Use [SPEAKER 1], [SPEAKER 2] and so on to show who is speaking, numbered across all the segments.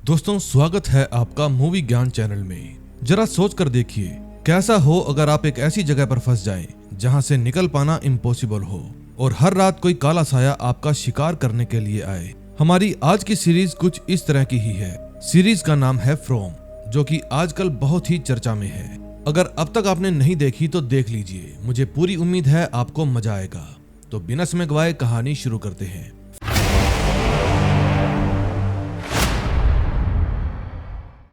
[SPEAKER 1] दोस्तों, स्वागत है आपका मूवी ज्ञान चैनल में। जरा सोच कर देखिए, कैसा हो अगर आप एक ऐसी जगह पर फंस जाएं जहां से निकल पाना इम्पॉसिबल हो और हर रात कोई काला साया आपका शिकार करने के लिए आए। हमारी आज की सीरीज कुछ इस तरह की ही है। सीरीज का नाम है फ्रॉम, जो कि आजकल बहुत ही चर्चा में है। अगर अब तक आपने नहीं देखी तो देख लीजिए, मुझे पूरी उम्मीद है आपको मजा आएगा। तो बिना समय गवाए कहानी शुरू करते हैं।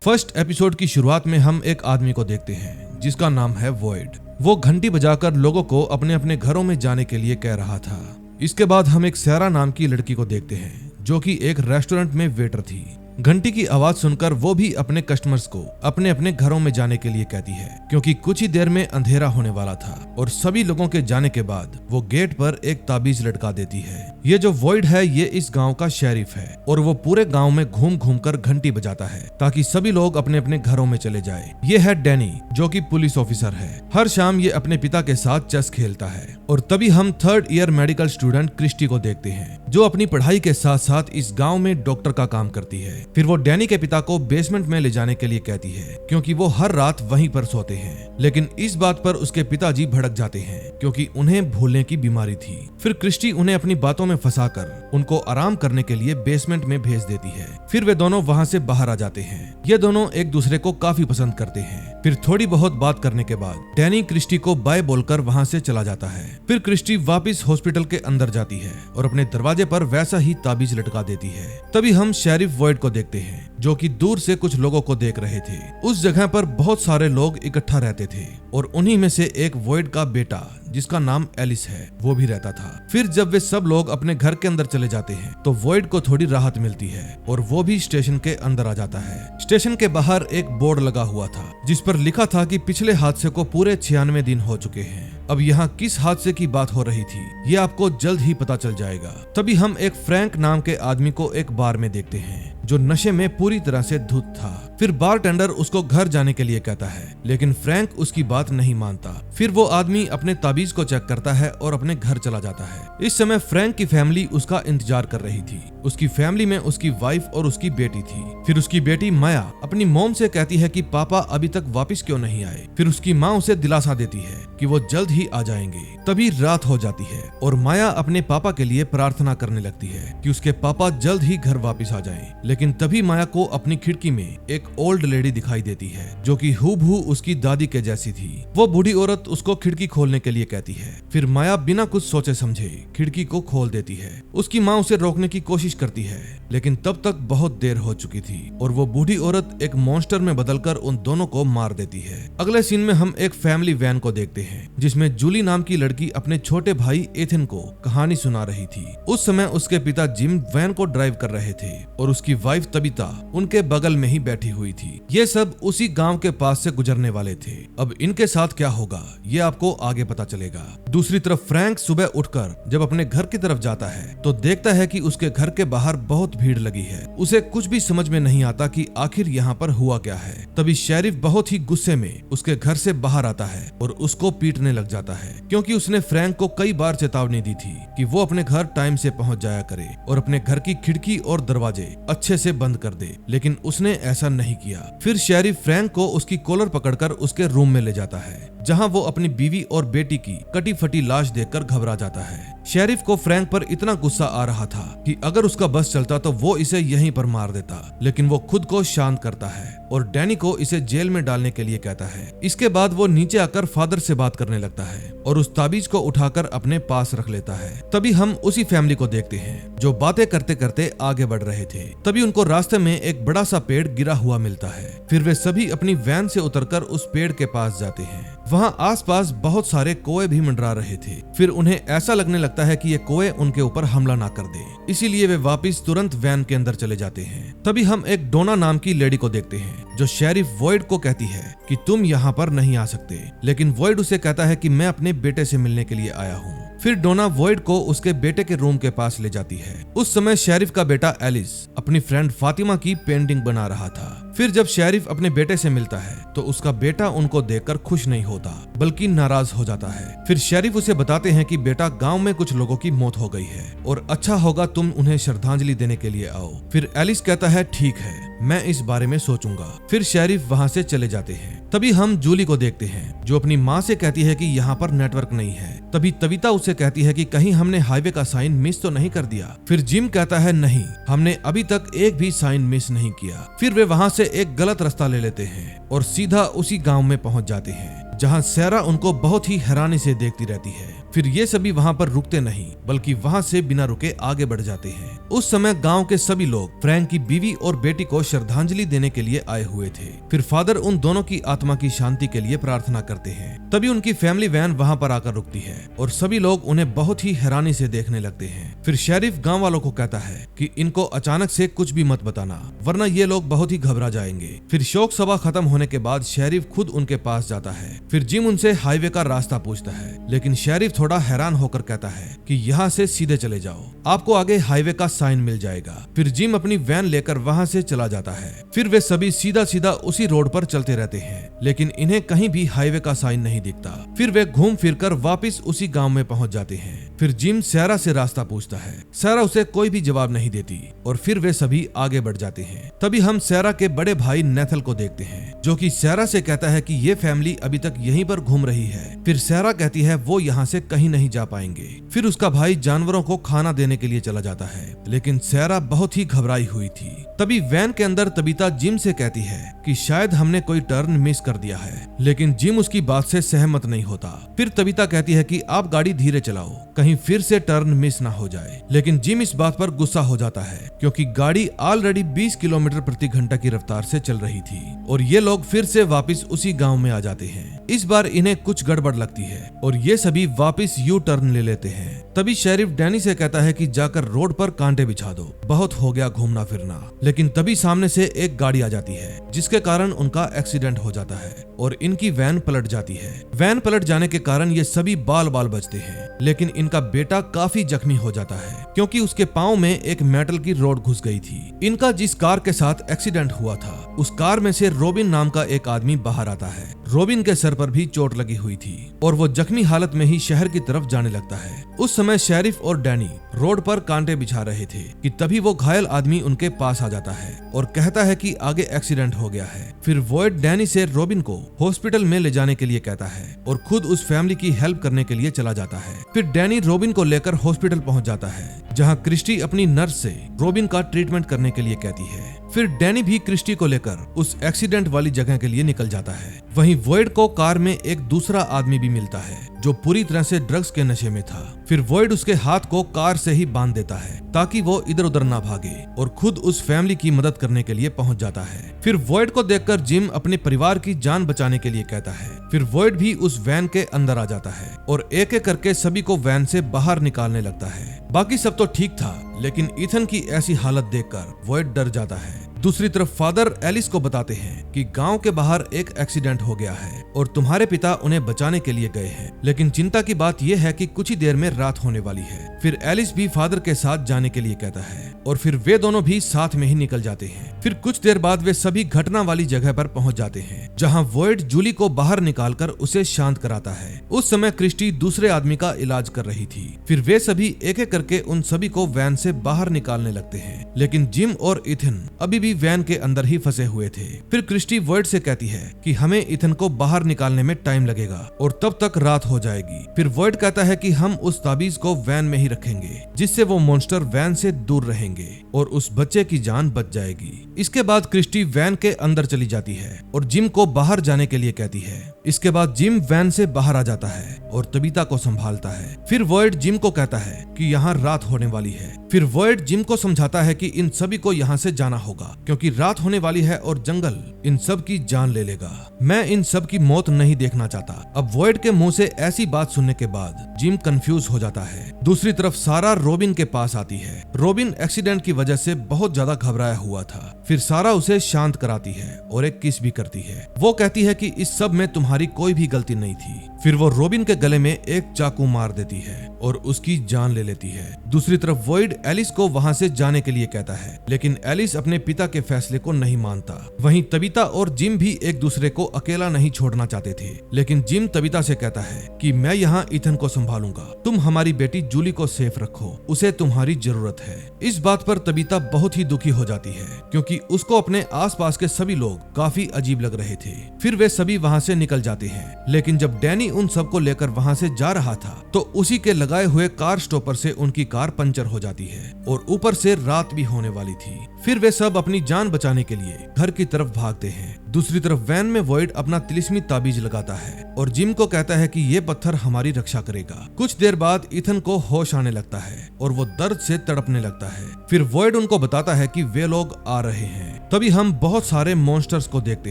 [SPEAKER 1] फर्स्ट एपिसोड की शुरुआत में हम एक आदमी को देखते हैं जिसका नाम है वॉइड। वो घंटी बजाकर लोगों को अपने अपने घरों में जाने के लिए कह रहा था। इसके बाद हम एक सैरा नाम की लड़की को देखते हैं जो कि एक रेस्टोरेंट में वेटर थी। घंटी की आवाज सुनकर वो भी अपने कस्टमर्स को अपने अपने घरों में जाने के लिए कहती है, क्योंकि कुछ ही देर में अंधेरा होने वाला था। और सभी लोगों के जाने के बाद वो गेट पर एक ताबीज लटका देती है। ये जो वॉइड है ये इस गांव का शेरिफ है और वो पूरे गांव में घूम घूम कर घंटी बजाता है ताकि सभी लोग अपने अपने घरों में चले जाए। ये है डैनी, जो कि पुलिस ऑफिसर है। हर शाम ये अपने पिता के साथ चेस खेलता है। और तभी हम third year medical student Christy को देखते हैं, जो अपनी पढ़ाई के साथ साथ इस गाँव में डॉक्टर का काम करती है। फिर वो डैनी के पिता को बेसमेंट में ले जाने के लिए कहती है, क्योंकि वो हर रात वहीं पर सोते हैं। लेकिन इस बात पर उसके पिताजी भड़क जाते हैं, क्योंकि उन्हें भूलने की बीमारी थी। फिर क्रिस्टी उन्हें अपनी बातों में फंसाकर उनको आराम करने के लिए बेसमेंट में भेज देती है। फिर वे दोनों वहां से बाहर आ जाते हैं। ये दोनों एक दूसरे को काफी पसंद करते हैं। फिर थोड़ी बहुत बात करने के बाद डैनी क्रिस्टी को बाय बोलकर वहां से चला जाता है। फिर क्रिस्टी वापस हॉस्पिटल के अंदर जाती है और अपने दरवाजे पर वैसा ही ताबीज लटका देती है। तभी हम शेरिफ वॉइड को देखते हैं, जो कि दूर से कुछ लोगों को देख रहे थे। उस जगह पर बहुत सारे लोग इकट्ठा रहते थे और उन्हीं में से एक वॉइड का बेटा, जिसका नाम एलिस है, वो भी रहता था। फिर जब वे सब लोग अपने घर के अंदर चले जाते हैं तो वॉइड को थोड़ी राहत मिलती है और वो भी स्टेशन के अंदर आ जाता है। स्टेशन के बाहर एक बोर्ड लगा हुआ था जिस पर लिखा था कि पिछले हादसे को पूरे 96 दिन हो चुके हैं। अब यहाँ किस हादसे की बात हो रही थी ये आपको जल्द ही पता चल जाएगा। तभी हम एक फ्रैंक नाम के आदमी को एक बार में देखते हैं, जो नशे में पूरी तरह से धुत था। फिर बारटेंडर उसको घर जाने के लिए कहता है, लेकिन फ्रैंक उसकी बात नहीं मानता। फिर वो आदमी अपने ताबीज को चेक करता है और अपने घर चला जाता है। इस समय फ्रैंक की फैमिली उसका इंतजार कर रही थी। उसकी फैमिली में उसकी वाइफ और उसकी बेटी थी। फिर उसकी बेटी माया अपनी मॉम से कहती है कि पापा अभी तक वापस क्यों नहीं आए। फिर उसकी माँ उसे दिलासा देती है कि वो जल्द ही आ जाएंगे। तभी रात हो जाती है और माया अपने पापा के लिए प्रार्थना करने लगती है कि उसके पापा जल्द ही घर वापस आ जाएं। लेकिन तभी माया को अपनी खिड़की में एक ओल्ड लेडी दिखाई देती है, जो कि हूबहू उसकी दादी के जैसी थी। वो बूढ़ी औरत उसको खिड़की खोलने के लिए कहती है। फिर माया बिना कुछ सोचे समझे खिड़की को खोल देती है। उसकी माँ उसे रोकने की कोशिश करती है, लेकिन तब तक बहुत देर हो चुकी थी और वो बूढ़ी औरत एक मॉन्स्टर में बदलकर उन दोनों को मार देती है। अगले सीन में हम एक फैमिली वैन को देखते हैं, जिसमें जूली नाम की लड़की अपने छोटे भाई एथन को कहानी सुना रही थी। उस समय उसके पिता जिम वैन को ड्राइव कर रहे थे और उसकी वाइफ तबिता उनके बगल में ही बैठी हुई थी। ये सब उसी गांव के पास से गुजरने वाले थे। अब इनके साथ क्या होगा ये आपको आगे पता चलेगा। दूसरी तरफ फ्रैंक सुबह उठकर जब अपने घर की तरफ जाता है तो देखता है कि उसके घर के बाहर बहुत भीड़ लगी है। उसे कुछ भी समझ में नहीं आता कि आखिर यहाँ पर हुआ क्या है। तभी शेरिफ बहुत ही गुस्से में उसके घर से बाहर आता है और उसको पीटने लग जाता है, क्योंकि उसने फ्रैंक को कई बार चेतावनी दी थी कि वो अपने घर टाइम से पहुंच जाया करे और अपने घर की खिड़की और दरवाजे अच्छे से बंद कर दे, लेकिन उसने ऐसा नहीं किया। फिर शेरिफ फ्रैंक को उसकी कॉलर पकड़कर उसके रूम में ले जाता है, जहां वो अपनी बीवी और बेटी की कटी फटी लाश देखकर घबरा जाता है। शेरिफ को फ्रैंक पर इतना गुस्सा आ रहा था कि अगर उसका बस चलता तो वो इसे यहीं पर मार देता, लेकिन वो खुद को शांत करता है और डैनी को इसे जेल में डालने के लिए कहता है। इसके बाद वो नीचे आकर फादर से बात करने लगता है और उस ताबीज को उठाकर अपने पास रख लेता है। तभी हम उसी फैमिली को देखते हैं जो बातें करते करते आगे बढ़ रहे थे। तभी उनको रास्ते में एक बड़ा सा पेड़ गिरा हुआ मिलता है। फिर वे सभी अपनी वैन से उतरकर उस पेड़ के पास जाते हैं। वहाँ आसपास बहुत सारे कोए भी मंडरा रहे थे। फिर उन्हें ऐसा लगने लगता है कि ये कोए उनके ऊपर हमला ना कर दे, इसीलिए वे वापस तुरंत वैन के अंदर चले जाते हैं। तभी हम एक डोना नाम की लेडी को देखते हैं, जो शेरिफ वॉइड को कहती है कि तुम यहाँ पर नहीं आ सकते, लेकिन वॉइड उसे कहता है कि मैं अपने बेटे से मिलने के लिए आया हूँ। फिर डोना वॉइड को उसके बेटे के रूम के पास ले जाती है। उस समय शेरिफ का बेटा एलिस अपनी फ्रेंड फातिमा की पेंटिंग बना रहा था। फिर जब शेरिफ अपने बेटे से मिलता है तो उसका बेटा उनको देखकर खुश नहीं होता, बल्कि नाराज हो जाता है। फिर शेरिफ उसे बताते हैं कि बेटा, गांव में कुछ लोगों की मौत हो गई है और अच्छा होगा तुम उन्हें श्रद्धांजलि देने के लिए आओ। फिर एलिस कहता है ठीक है, मैं इस बारे में सोचूंगा। फिर शेरिफ वहाँ से चले जाते हैं। तभी हम जूली को देखते हैं जो अपनी माँ से कहती है कि यहाँ पर नेटवर्क नहीं है। तभी तबीता उससे कहती है कि कहीं हमने हाईवे का साइन मिस तो नहीं कर दिया। फिर जिम कहता है नहीं, हमने अभी तक एक भी साइन मिस नहीं किया। फिर वे वहाँ से एक गलत रास्ता ले लेते हैं और सीधा उसी गाँव में पहुँच जाते हैं जहाँ सैरा उनको बहुत ही हैरानी से देखती रहती है। फिर ये सभी वहाँ पर रुकते नहीं बल्कि वहाँ से बिना रुके आगे बढ़ जाते हैं। उस समय गांव के सभी लोग फ्रैंक की बीवी और बेटी को श्रद्धांजलि देने के लिए आए हुए थे। फिर फादर उन दोनों की आत्मा की शांति के लिए प्रार्थना करते हैं। तभी उनकी फैमिली वैन वहाँ पर आकर रुकती है और सभी लोग उन्हें बहुत ही हैरानी से देखने लगते हैं। फिर शेरिफ गाँव वालों को कहता है कि इनको अचानक से कुछ भी मत बताना वरना ये लोग बहुत ही घबरा जाएंगे। फिर शोक सभा खत्म होने के बाद शेरिफ खुद उनके पास जाता है। फिर जिम उनसे हाईवे का रास्ता पूछता है लेकिन शेरिफ थोड़ा हैरान होकर कहता है कि यहाँ से सीधे चले जाओ, आपको आगे हाईवे का साइन मिल जाएगा। फिर जिम अपनी वैन लेकर वहाँ से चला जाता है। फिर वे सभी सीधा सीधा उसी रोड पर चलते रहते हैं लेकिन इन्हें कहीं भी हाईवे का साइन नहीं दिखता। फिर वे घूम फिर कर वापिस उसी गाँव में पहुँच जाते हैं। फिर जिम सैरा से रास्ता पूछता है। सैरा उसे कोई भी जवाब नहीं देती और फिर वे सभी आगे बढ़ जाते हैं। तभी हम सैरा के बड़े भाई नेथल को देखते हैं जो कि सैरा से कहता है कि ये फैमिली अभी तक यहीं पर घूम रही है। फिर सैरा कहती है वो यहाँ से कहीं नहीं जा पाएंगे। फिर उसका भाई जानवरों को खाना देने के लिए चला जाता है लेकिन सैरा बहुत ही घबराई हुई थी। तभी वैन के अंदर तबीता जिम से कहती है कि शायद हमने कोई टर्न मिस कर दिया है लेकिन जिम उसकी बात से सहमत नहीं होता। फिर तबीता कहती है कि आप गाड़ी धीरे चलाओ कहीं फिर से टर्न मिस ना हो जाए लेकिन जिम इस बात पर गुस्सा हो जाता है क्योंकि गाड़ी ऑलरेडी 20 किलोमीटर प्रति घंटा की रफ्तार से चल रही थी और ये लोग फिर से वापस उसी गांव में आ जाते हैं। इस बार इन्हें कुछ गड़बड़ लगती है और ये सभी वापस यू टर्न ले लेते हैं। तभी शेरिफ डैनी से कहता है कि जाकर रोड पर कांटे बिछा दो, बहुत हो गया घूमना फिरना। लेकिन तभी सामने से एक गाड़ी आ जाती है जिसके कारण उनका एक्सीडेंट हो जाता है और इनकी वैन पलट जाती है। वैन पलट जाने के कारण ये सभी बाल बाल बचते हैं लेकिन इनका बेटा काफी जख्मी हो जाता है क्योंकि उसके पाँव में एक मेटल की रॉड घुस गई थी। इनका जिस कार के साथ एक्सीडेंट हुआ था उस कार में से रॉबिन नाम का एक आदमी बाहर आता है। रॉबिन के सर पर भी चोट लगी हुई थी और वो जख्मी हालत में ही शहर की तरफ जाने लगता है। उस समय शेरिफ और डैनी रोड पर कांटे बिछा रहे थे कि तभी वो घायल आदमी उनके पास आ जाता है और कहता है कि आगे एक्सीडेंट हो गया है। फिर वॉयड डैनी से रॉबिन को हॉस्पिटल में ले जाने के लिए कहता है और खुद उस फैमिली की हेल्प करने के लिए चला जाता है। फिर डैनी रॉबिन को लेकर हॉस्पिटल पहुंच जाता है जहां क्रिस्टी अपनी नर्स से रॉबिन का ट्रीटमेंट करने के लिए कहती है। फिर डैनी भी क्रिस्टी को लेकर उस एक्सीडेंट वाली जगह के लिए निकल जाता है। वहीं वॉयड को कार में एक दूसरा आदमी भी मिलता है जो पूरी तरह से ड्रग्स के नशे में था। फिर वॉयड उसके हाथ को कार से ही बांध देता है ताकि वो इधर उधर ना भागे और खुद उस फैमिली की मदद करने के लिए पहुंच जाता है। फिर वॉयड को देखकर जिम अपने परिवार की जान बचाने के लिए कहता है। फिर वॉयड भी उस वैन के अंदर आ जाता है और एक एक करके सभी को वैन से बाहर निकालने लगता है। बाकी सब तो ठीक था लेकिन इथन की ऐसी हालत देखकर वॉयड डर जाता है। दूसरी तरफ फादर एलिस को बताते हैं कि गांव के बाहर एक एक्सीडेंट हो गया है और तुम्हारे पिता उन्हें बचाने के लिए गए हैं लेकिन चिंता की बात यह है कि कुछ ही देर में रात होने वाली है। फिर एलिस भी फादर के साथ जाने के लिए कहता है और फिर वे दोनों भी साथ में ही निकल जाते हैं। फिर कुछ देर बाद वे सभी घटना वाली जगह पर पहुंच जाते हैं जहां वॉयड जूली को बाहर निकालकर उसे शांत कराता है। उस समय क्रिस्टी दूसरे आदमी का इलाज कर रही थी। फिर वे सभी एक एक करके उन सभी को वैन से बाहर निकालने लगते हैं लेकिन जिम और इथन अभी भी वैन के अंदर ही फंसे हुए थे। फिर क्रिस्टी वॉयड से कहती है कि हमें इथन को बाहर निकालने में टाइम लगेगा और तब तक रात हो जाएगी। फिर वॉयड कहता है कि हम उस ताबीज को वैन में ही रखेंगे जिससे वो मॉन्स्टर वैन से दूर रहेंगे और उस बच्चे की जान बच जाएगी। इसके बाद क्रिस्टी वैन के अंदर चली जाती है और जिम को बाहर जाने के लिए कहती है। इसके बाद जिम वैन से बाहर आ जाता है और तबीता को संभालता है। फिर वॉयड जिम को कहता है कि यहाँ रात होने वाली है। फिर वॉयड जिम को समझाता है कि इन सभी को यहाँ से जाना होगा क्योंकि रात होने वाली है और जंगल इन सब की जान ले लेगा। मैं इन सब की मौत नहीं देखना चाहता। अब वॉयड के मुंह से ऐसी बात सुनने के बाद जिम कंफ्यूज हो जाता है। दूसरी तरफ सारा रॉबिन के पास आती है। रॉबिन एक्सीडेंट की वजह से बहुत ज्यादा घबराया हुआ था। फिर सारा उसे शांत कराती है और एक किस भी करती है। वो कहती है कि इस सब में तुम्हारी कोई भी गलती नहीं थी फिर वो रॉबिन के गले में एक चाकू मार देती है और उसकी जान ले लेती है। दूसरी तरफ वॉइड एलिस को वहां से जाने के लिए कहता है, लेकिन एलिस अपने पिता के फैसले को नहीं मानता। वहीं तबीता और जिम भी एक दूसरे को अकेला नहीं छोड़ना चाहते थे, लेकिन जिम तबीता से कहता है कि मैं यहाँ इथन को संभालूंगा, तुम हमारी बेटी जूली को सेफ रखो, उसे तुम्हारी जरूरत है। इस बात पर तबीता बहुत ही दुखी हो जाती है, क्योंकि उसको अपने आसपास के सभी लोग काफी अजीब लग रहे थे। फिर वे सभी वहाँ से निकल जाते हैं, लेकिन जब डैनी उन सबको लेकर वहाँ से जा रहा था तो उसी के लगाए हुए कार स्टॉपर से उनकी कार पंचर हो जाती है और ऊपर से रात भी होने वाली थी। फिर वे सब अपनी जान बचाने के लिए घर की तरफ भागते हैं। दूसरी तरफ वैन में वॉइड अपना तिलिस्मी ताबीज लगाता है और जिम को कहता है कि ये पत्थर हमारी रक्षा करेगा। कुछ देर बाद इथन को होश आने लगता है और वो दर्द से तड़पने लगता है। फिर वॉइड उनको बताता है कि वे लोग आ रहे हैं। तभी हम बहुत सारे मॉन्स्टर्स को देखते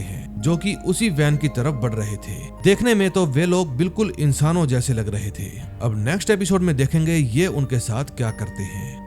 [SPEAKER 1] हैं जो कि उसी वैन की तरफ बढ़ रहे थे। देखने में तो वे लोग बिल्कुल इंसानों जैसे लग रहे थे। अब नेक्स्ट एपिसोड में देखेंगे ये उनके साथ क्या करते हैं।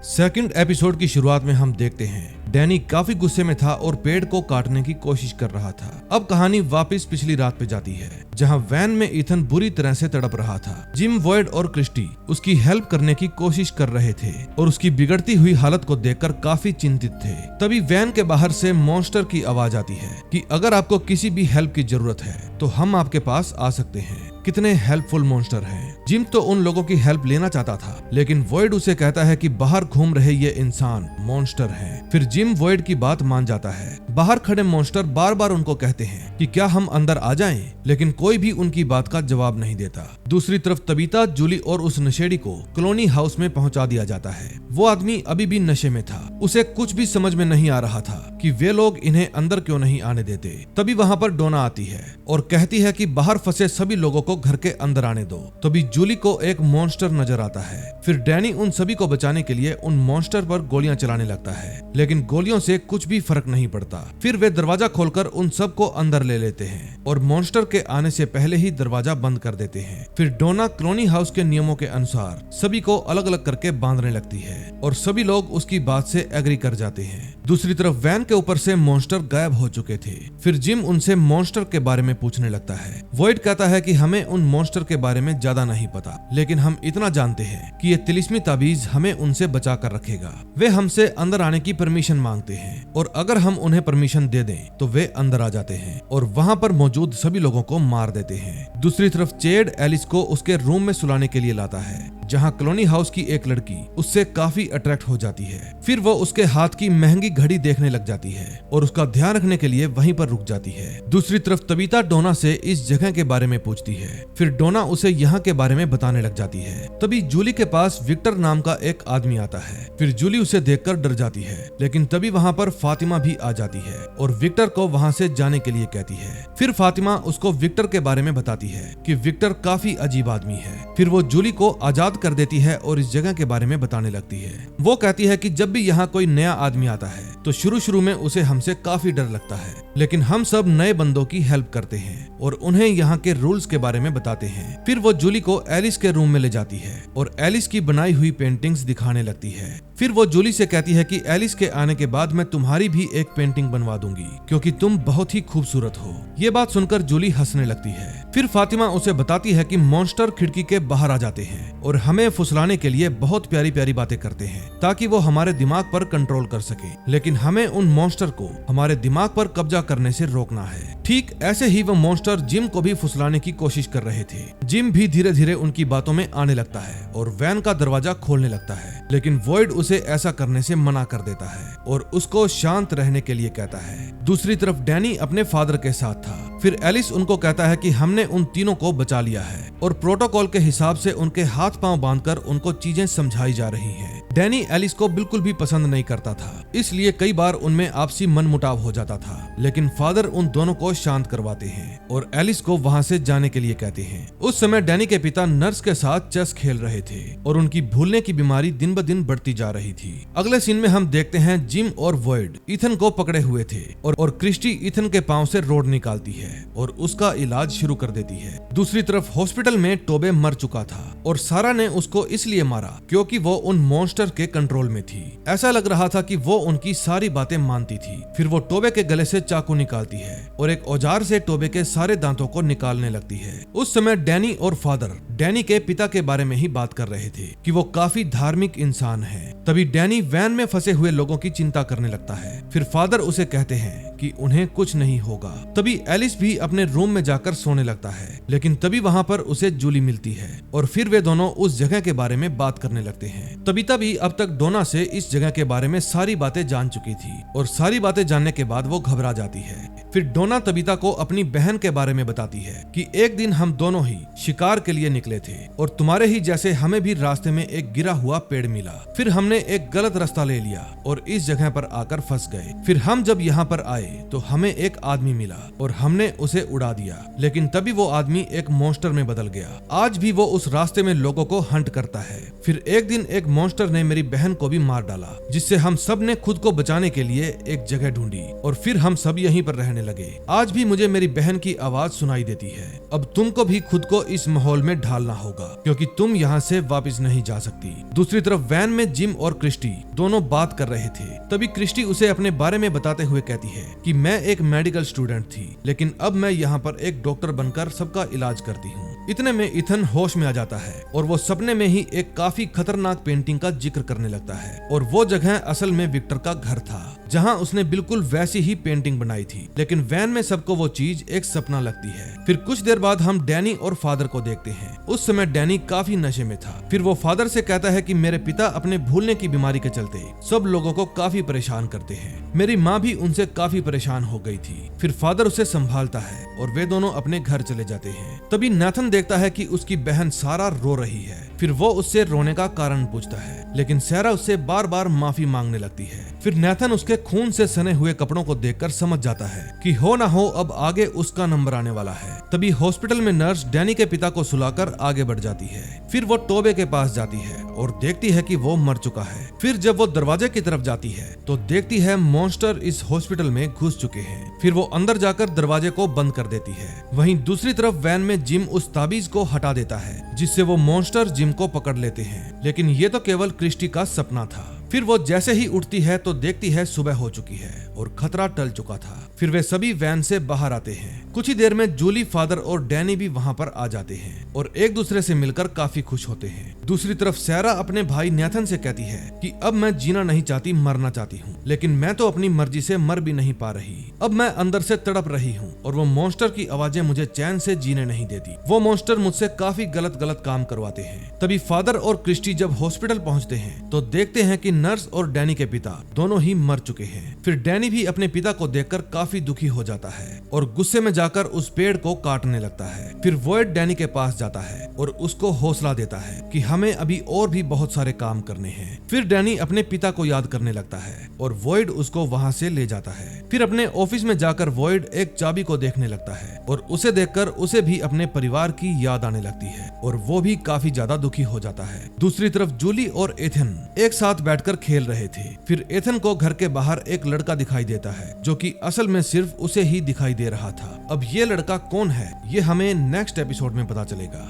[SPEAKER 1] सेकंड एपिसोड की शुरुआत में हम देखते हैं डैनी काफी गुस्से में था और पेड़ को काटने की कोशिश कर रहा था। अब कहानी वापस पिछली रात पे जाती है, जहां वैन में इथन बुरी तरह से तड़प रहा था। जिम, वॉइड और क्रिस्टी उसकी हेल्प करने की कोशिश कर रहे थे और उसकी बिगड़ती हुई हालत को देखकर काफी चिंतित थे। तभी वैन के बाहर से मॉन्स्टर की आवाज आती है कि अगर आपको किसी भी हेल्प की जरूरत है तो हम आपके पास आ सकते हैं। कितने हेल्पफुल मॉन्स्टर हैं। जिम तो उन लोगों की हेल्प लेना चाहता था, लेकिन वॉइड उसे कहता है कि बाहर घूम रहे ये इंसान मॉन्स्टर हैं। फिर जिम वॉइड की बात मान जाता है। बाहर खड़े मॉन्स्टर बार बार उनको कहते हैं कि क्या हम अंदर आ जाएं, लेकिन कोई भी उनकी बात का जवाब नहीं देता। दूसरी तरफ तबीता, जूली और उस नशेड़ी को कॉलोनी हाउस में पहुंचा दिया जाता है। वो आदमी अभी भी नशे में था। उसे कुछ भी समझ में नहीं आ रहा था कि वे लोग इन्हें अंदर क्यों नहीं आने देते। तभी वहाँ पर डोना आती है और कहती है कि बाहर फंसे सभी लोगों को घर के अंदर आने दो। तभी जूली को एक मॉन्स्टर नजर आता है। फिर डैनी उन सभी को बचाने के लिए उन मॉन्स्टर पर गोलियां चलाने लगता है, लेकिन गोलियों से कुछ भी फर्क नहीं पड़ता। फिर वे दरवाजा खोलकर उन सबको अंदर ले लेते हैं और मॉन्स्टर के आने से पहले ही दरवाजा बंद कर देते हैं। फिर डोना कॉलोनी हाउस के नियमों के अनुसार सभी को अलग अलग करके बांधने लगती है और सभी लोग उसकी बात से एग्री कर जाते हैं। दूसरी तरफ वैन के ऊपर से मॉन्स्टर गायब हो चुके थे। फिर जिम उनसे मॉन्स्टर के बारे में पूछने लगता है। वॉइड कहता है कि हमें उन मॉन्स्टर के बारे में ज्यादा नहीं पता, लेकिन हम इतना जानते हैं कि ये तिलिस्मी ताबीज हमें उनसे बचा कर रखेगा। वे हमसे अंदर आने की परमिशन मांगते हैं और अगर हम उन्हें परमिशन दे दें तो वे अंदर आ जाते हैं और वहाँ पर मौजूद सभी लोगों को मार देते हैं। दूसरी तरफ चेड एलिस को उसके रूम में सुलाने के लिए लाता है, जहाँ कॉलोनी हाउस की एक लड़की उससे काफी अट्रैक्ट हो जाती है। फिर वो उसके हाथ की महंगी घड़ी देखने लग जाती है और उसका ध्यान रखने के लिए वहीं पर रुक जाती है। दूसरी तरफ तबीता डोना से इस जगह के बारे में पूछती है। फिर डोना उसे यहाँ के बारे में बताने लग जाती है। तभी जूली के पास विक्टर नाम का एक आदमी आता है। फिर जूली उसे देखकर डर जाती है, लेकिन तभी वहाँ पर फातिमा भी आ जाती है और विक्टर को वहाँ से जाने के लिए कहती है। फिर फातिमा उसको विक्टर के बारे में बताती है कि विक्टर काफी अजीब आदमी है। फिर वो जूली को आजाद कर देती है और इस जगह के बारे में बताने लगती है। वो कहती है कि जब भी यहाँ कोई नया आदमी आता है तो शुरू में उसे हमसे काफी डर लगता है, लेकिन हम सब नए बंदों की हेल्प करते हैं और उन्हें यहाँ के रूल्स के बारे में बताते हैं। फिर वो जूली को एलिस के रूम में ले जाती है और एलिस की बनाई हुई पेंटिंग्स दिखाने लगती है। फिर वो जूली से कहती है कि एलिस के आने के बाद मैं तुम्हारी भी एक पेंटिंग बनवा दूंगी, क्योंकि तुम बहुत ही खूबसूरत हो। ये बात सुनकर जूली हंसने लगती है। फिर फातिमा उसे बताती है कि मॉन्स्टर खिड़की के बाहर आ जाते हैं और हमें फुसलाने के लिए बहुत प्यारी प्यारी बातें करते हैं ताकि वो हमारे दिमाग पर कंट्रोल कर सके, लेकिन हमें उन मॉन्स्टर को हमारे दिमाग पर कब्जा करने से रोकना है। ठीक ऐसे ही वो मॉन्स्टर जिम को भी फुसलाने की कोशिश कर रहे थे। जिम भी धीरे धीरे उनकी बातों में आने लगता है और वैन का दरवाजा खोलने लगता है, लेकिन वॉइड उसे ऐसा करने से मना कर देता है और उसको शांत रहने के लिए कहता है। दूसरी तरफ डैनी अपने फादर के साथ था। फिर एलिस उनको कहता है कि हमने उन तीनों को बचा लिया है और प्रोटोकॉल के हिसाब से उनके हाथ पांव बांधकर उनको चीजें समझाई जा रही हैं। डैनी एलिस को बिल्कुल भी पसंद नहीं करता था, इसलिए कई बार उनमें आपसी मनमुटाव हो जाता था, लेकिन फादर उन दोनों को शांत करवाते हैं और एलिस को वहां से जाने के लिए कहते हैं। उस समय डैनी के पिता नर्स के साथ चेस खेल रहे थे और उनकी भूलने की बीमारी दिन ब दिन बढ़ती जा रही थी। अगले सीन में हम देखते हैं जिम और वॉइड इथन को पकड़े हुए थे और क्रिस्टी इथन के पांव से रोड निकालती है और उसका इलाज शुरू कर देती है। दूसरी तरफ हॉस्पिटल में टोबे मर चुका था और सारा ने उसको इसलिए मारा क्योंकि वो उन मॉन्स्टर मॉन्स्टर के कंट्रोल में थी। ऐसा लग रहा था कि वो उनकी सारी बातें मानती थी। फिर वो टोबे के गले से चाकू निकालती है और एक औजार से टोबे के सारे दांतों को निकालने लगती है। उस समय डैनी और फादर डैनी के पिता के बारे में ही बात कर रहे थे कि वो काफी धार्मिक इंसान है। तभी डैनी वैन में फंसे हुए लोगों की चिंता करने लगता है। फिर फादर उसे कहते हैं कि उन्हें कुछ नहीं होगा। तभी एलिस भी अपने रूम में जाकर सोने लगता है, लेकिन तभी वहाँ पर उसे जूली मिलती है और फिर वे दोनों उस जगह के बारे में बात करने लगते हैं। तबीता भी अब तक डोना से इस जगह के बारे में सारी बातें जान चुकी थी और सारी बातें जानने के बाद वो घबरा जाती है। फिर डोना तबीता को अपनी बहन के बारे में बताती है कि एक दिन हम दोनों ही शिकार के लिए निकले थे और तुम्हारे ही जैसे हमें भी रास्ते में एक गिरा हुआ पेड़ मिला। फिर हमने एक गलत रास्ता ले लिया और इस जगह पर आकर फंस गए। फिर हम जब यहाँ पर आए तो हमें एक आदमी मिला और हमने उसे उड़ा दिया, लेकिन तभी वो आदमी एक मॉन्स्टर में बदल गया। आज भी वो उस रास्ते में लोगों को हंट करता है। फिर एक दिन एक मॉन्स्टर ने मेरी बहन को भी मार डाला, जिससे हम सब ने खुद को बचाने के लिए एक जगह ढूंढी और फिर हम सब यहीं पर रहने लगे। आज भी मुझे मेरी बहन की आवाज सुनाई देती है। अब तुमको भी खुद को इस माहौल में ढालना होगा, क्योंकि तुम यहाँ से वापस नहीं जा सकती। दूसरी तरफ वैन में जिम और क्रिस्टी दोनों बात कर रहे थे। तभी क्रिस्टी उसे अपने बारे में बताते हुए कहती है कि मैं एक मेडिकल स्टूडेंट थी, लेकिन अब मैं यहाँ पर एक डॉक्टर बनकर सबका इलाज करती हूँ। इतने में इथन होश में आ जाता है और वो सपने में ही एक काफी खतरनाक पेंटिंग का जिक्र करने लगता है और वो जगह असल में विक्टर का घर था, जहाँ उसने बिल्कुल वैसी ही पेंटिंग बनाई थी। लेकिन वैन में सबको वो चीज एक सपना लगती है। फिर कुछ देर बाद हम डैनी और फादर को देखते हैं। उस समय डैनी काफी नशे में था। फिर वो फादर से कहता है कि मेरे पिता अपने भूलने की बीमारी के चलते सब लोगों को काफी परेशान करते हैं। मेरी माँ भी उनसे काफी परेशान हो गई थी। फिर फादर उसे संभालता है और वे दोनों अपने घर चले जाते हैं। तभी नाथन देखता है कि उसकी बहन सारा रो रही है। फिर वो उससे रोने का कारण पूछता है, लेकिन सारा उससे बार बार माफी मांगने लगती है। फिर नाथन उसके खून से सने हुए कपड़ों को देखकर समझ जाता है कि हो ना हो अब आगे उसका नंबर आने वाला है। तभी हॉस्पिटल में नर्स डैनी के पिता को सुलाकर आगे बढ़ जाती है। फिर वो टोबे के पास जाती है और देखती है कि वो मर चुका है। फिर जब वो दरवाजे की तरफ जाती है तो देखती है मॉन्स्टर इस हॉस्पिटल में घुस चुके हैं। फिर वो अंदर जाकर दरवाजे को बंद कर देती है। वहीं दूसरी तरफ वैन में जिम उस ताबीज को हटा देता है, जिससे वो मॉन्स्टर जिम को पकड़ लेते हैं। लेकिन ये तो केवल क्रिस्टी का सपना था। फिर वो जैसे ही उठती है तो देखती है सुबह हो चुकी है और खतरा टल चुका था। फिर वे सभी वैन से बाहर आते हैं। कुछ ही देर में जूली, फादर और डैनी भी वहाँ पर आ जाते हैं और एक दूसरे से मिलकर काफी खुश होते हैं। दूसरी तरफ सारा अपने भाई नेथन से कहती है कि अब मैं जीना नहीं चाहती, मरना चाहती हूँ, लेकिन मैं तो अपनी मर्जी से मर भी नहीं पा रही। अब मैं अंदर से तड़प रही हूँ और वो मॉन्स्टर की आवाजें मुझे चैन से जीने नहीं देती। वो मॉन्स्टर मुझसे काफी गलत काम करवाते हैं। तभी फादर और क्रिस्टी जब हॉस्पिटल पहुँचते हैं तो देखते हैं कि नर्स और डैनी के पिता दोनों ही मर चुके हैं। फिर डैनी भी अपने पिता को देखकर काफी दुखी हो जाता है और गुस्से में जाकर उस पेड़ को काटने लगता है। फिर वॉइड डैनी के पास जाता है और उसको हौसला देता है कि हमें अभी और भी बहुत सारे काम करने हैं। फिर डैनी अपने पिता को याद करने लगता है और वॉइड उसको वहाँ से ले जाता है। फिर अपने ऑफिस में जाकर वॉइड एक चाबी को देखने लगता है और उसे देखकर उसे भी अपने परिवार की याद आने लगती है और वो भी काफी ज्यादा दुखी हो जाता है। दूसरी तरफ जूली और एथन एक साथ बैठकर खेल रहे थे। फिर एथन को घर के बाहर एक लड़का दिखाई देता है, जो कि असल में सिर्फ उसे ही दिखाई दे रहा था। अब ये लड़का कौन है, ये हमें नेक्स्ट एपिसोड में पता चलेगा।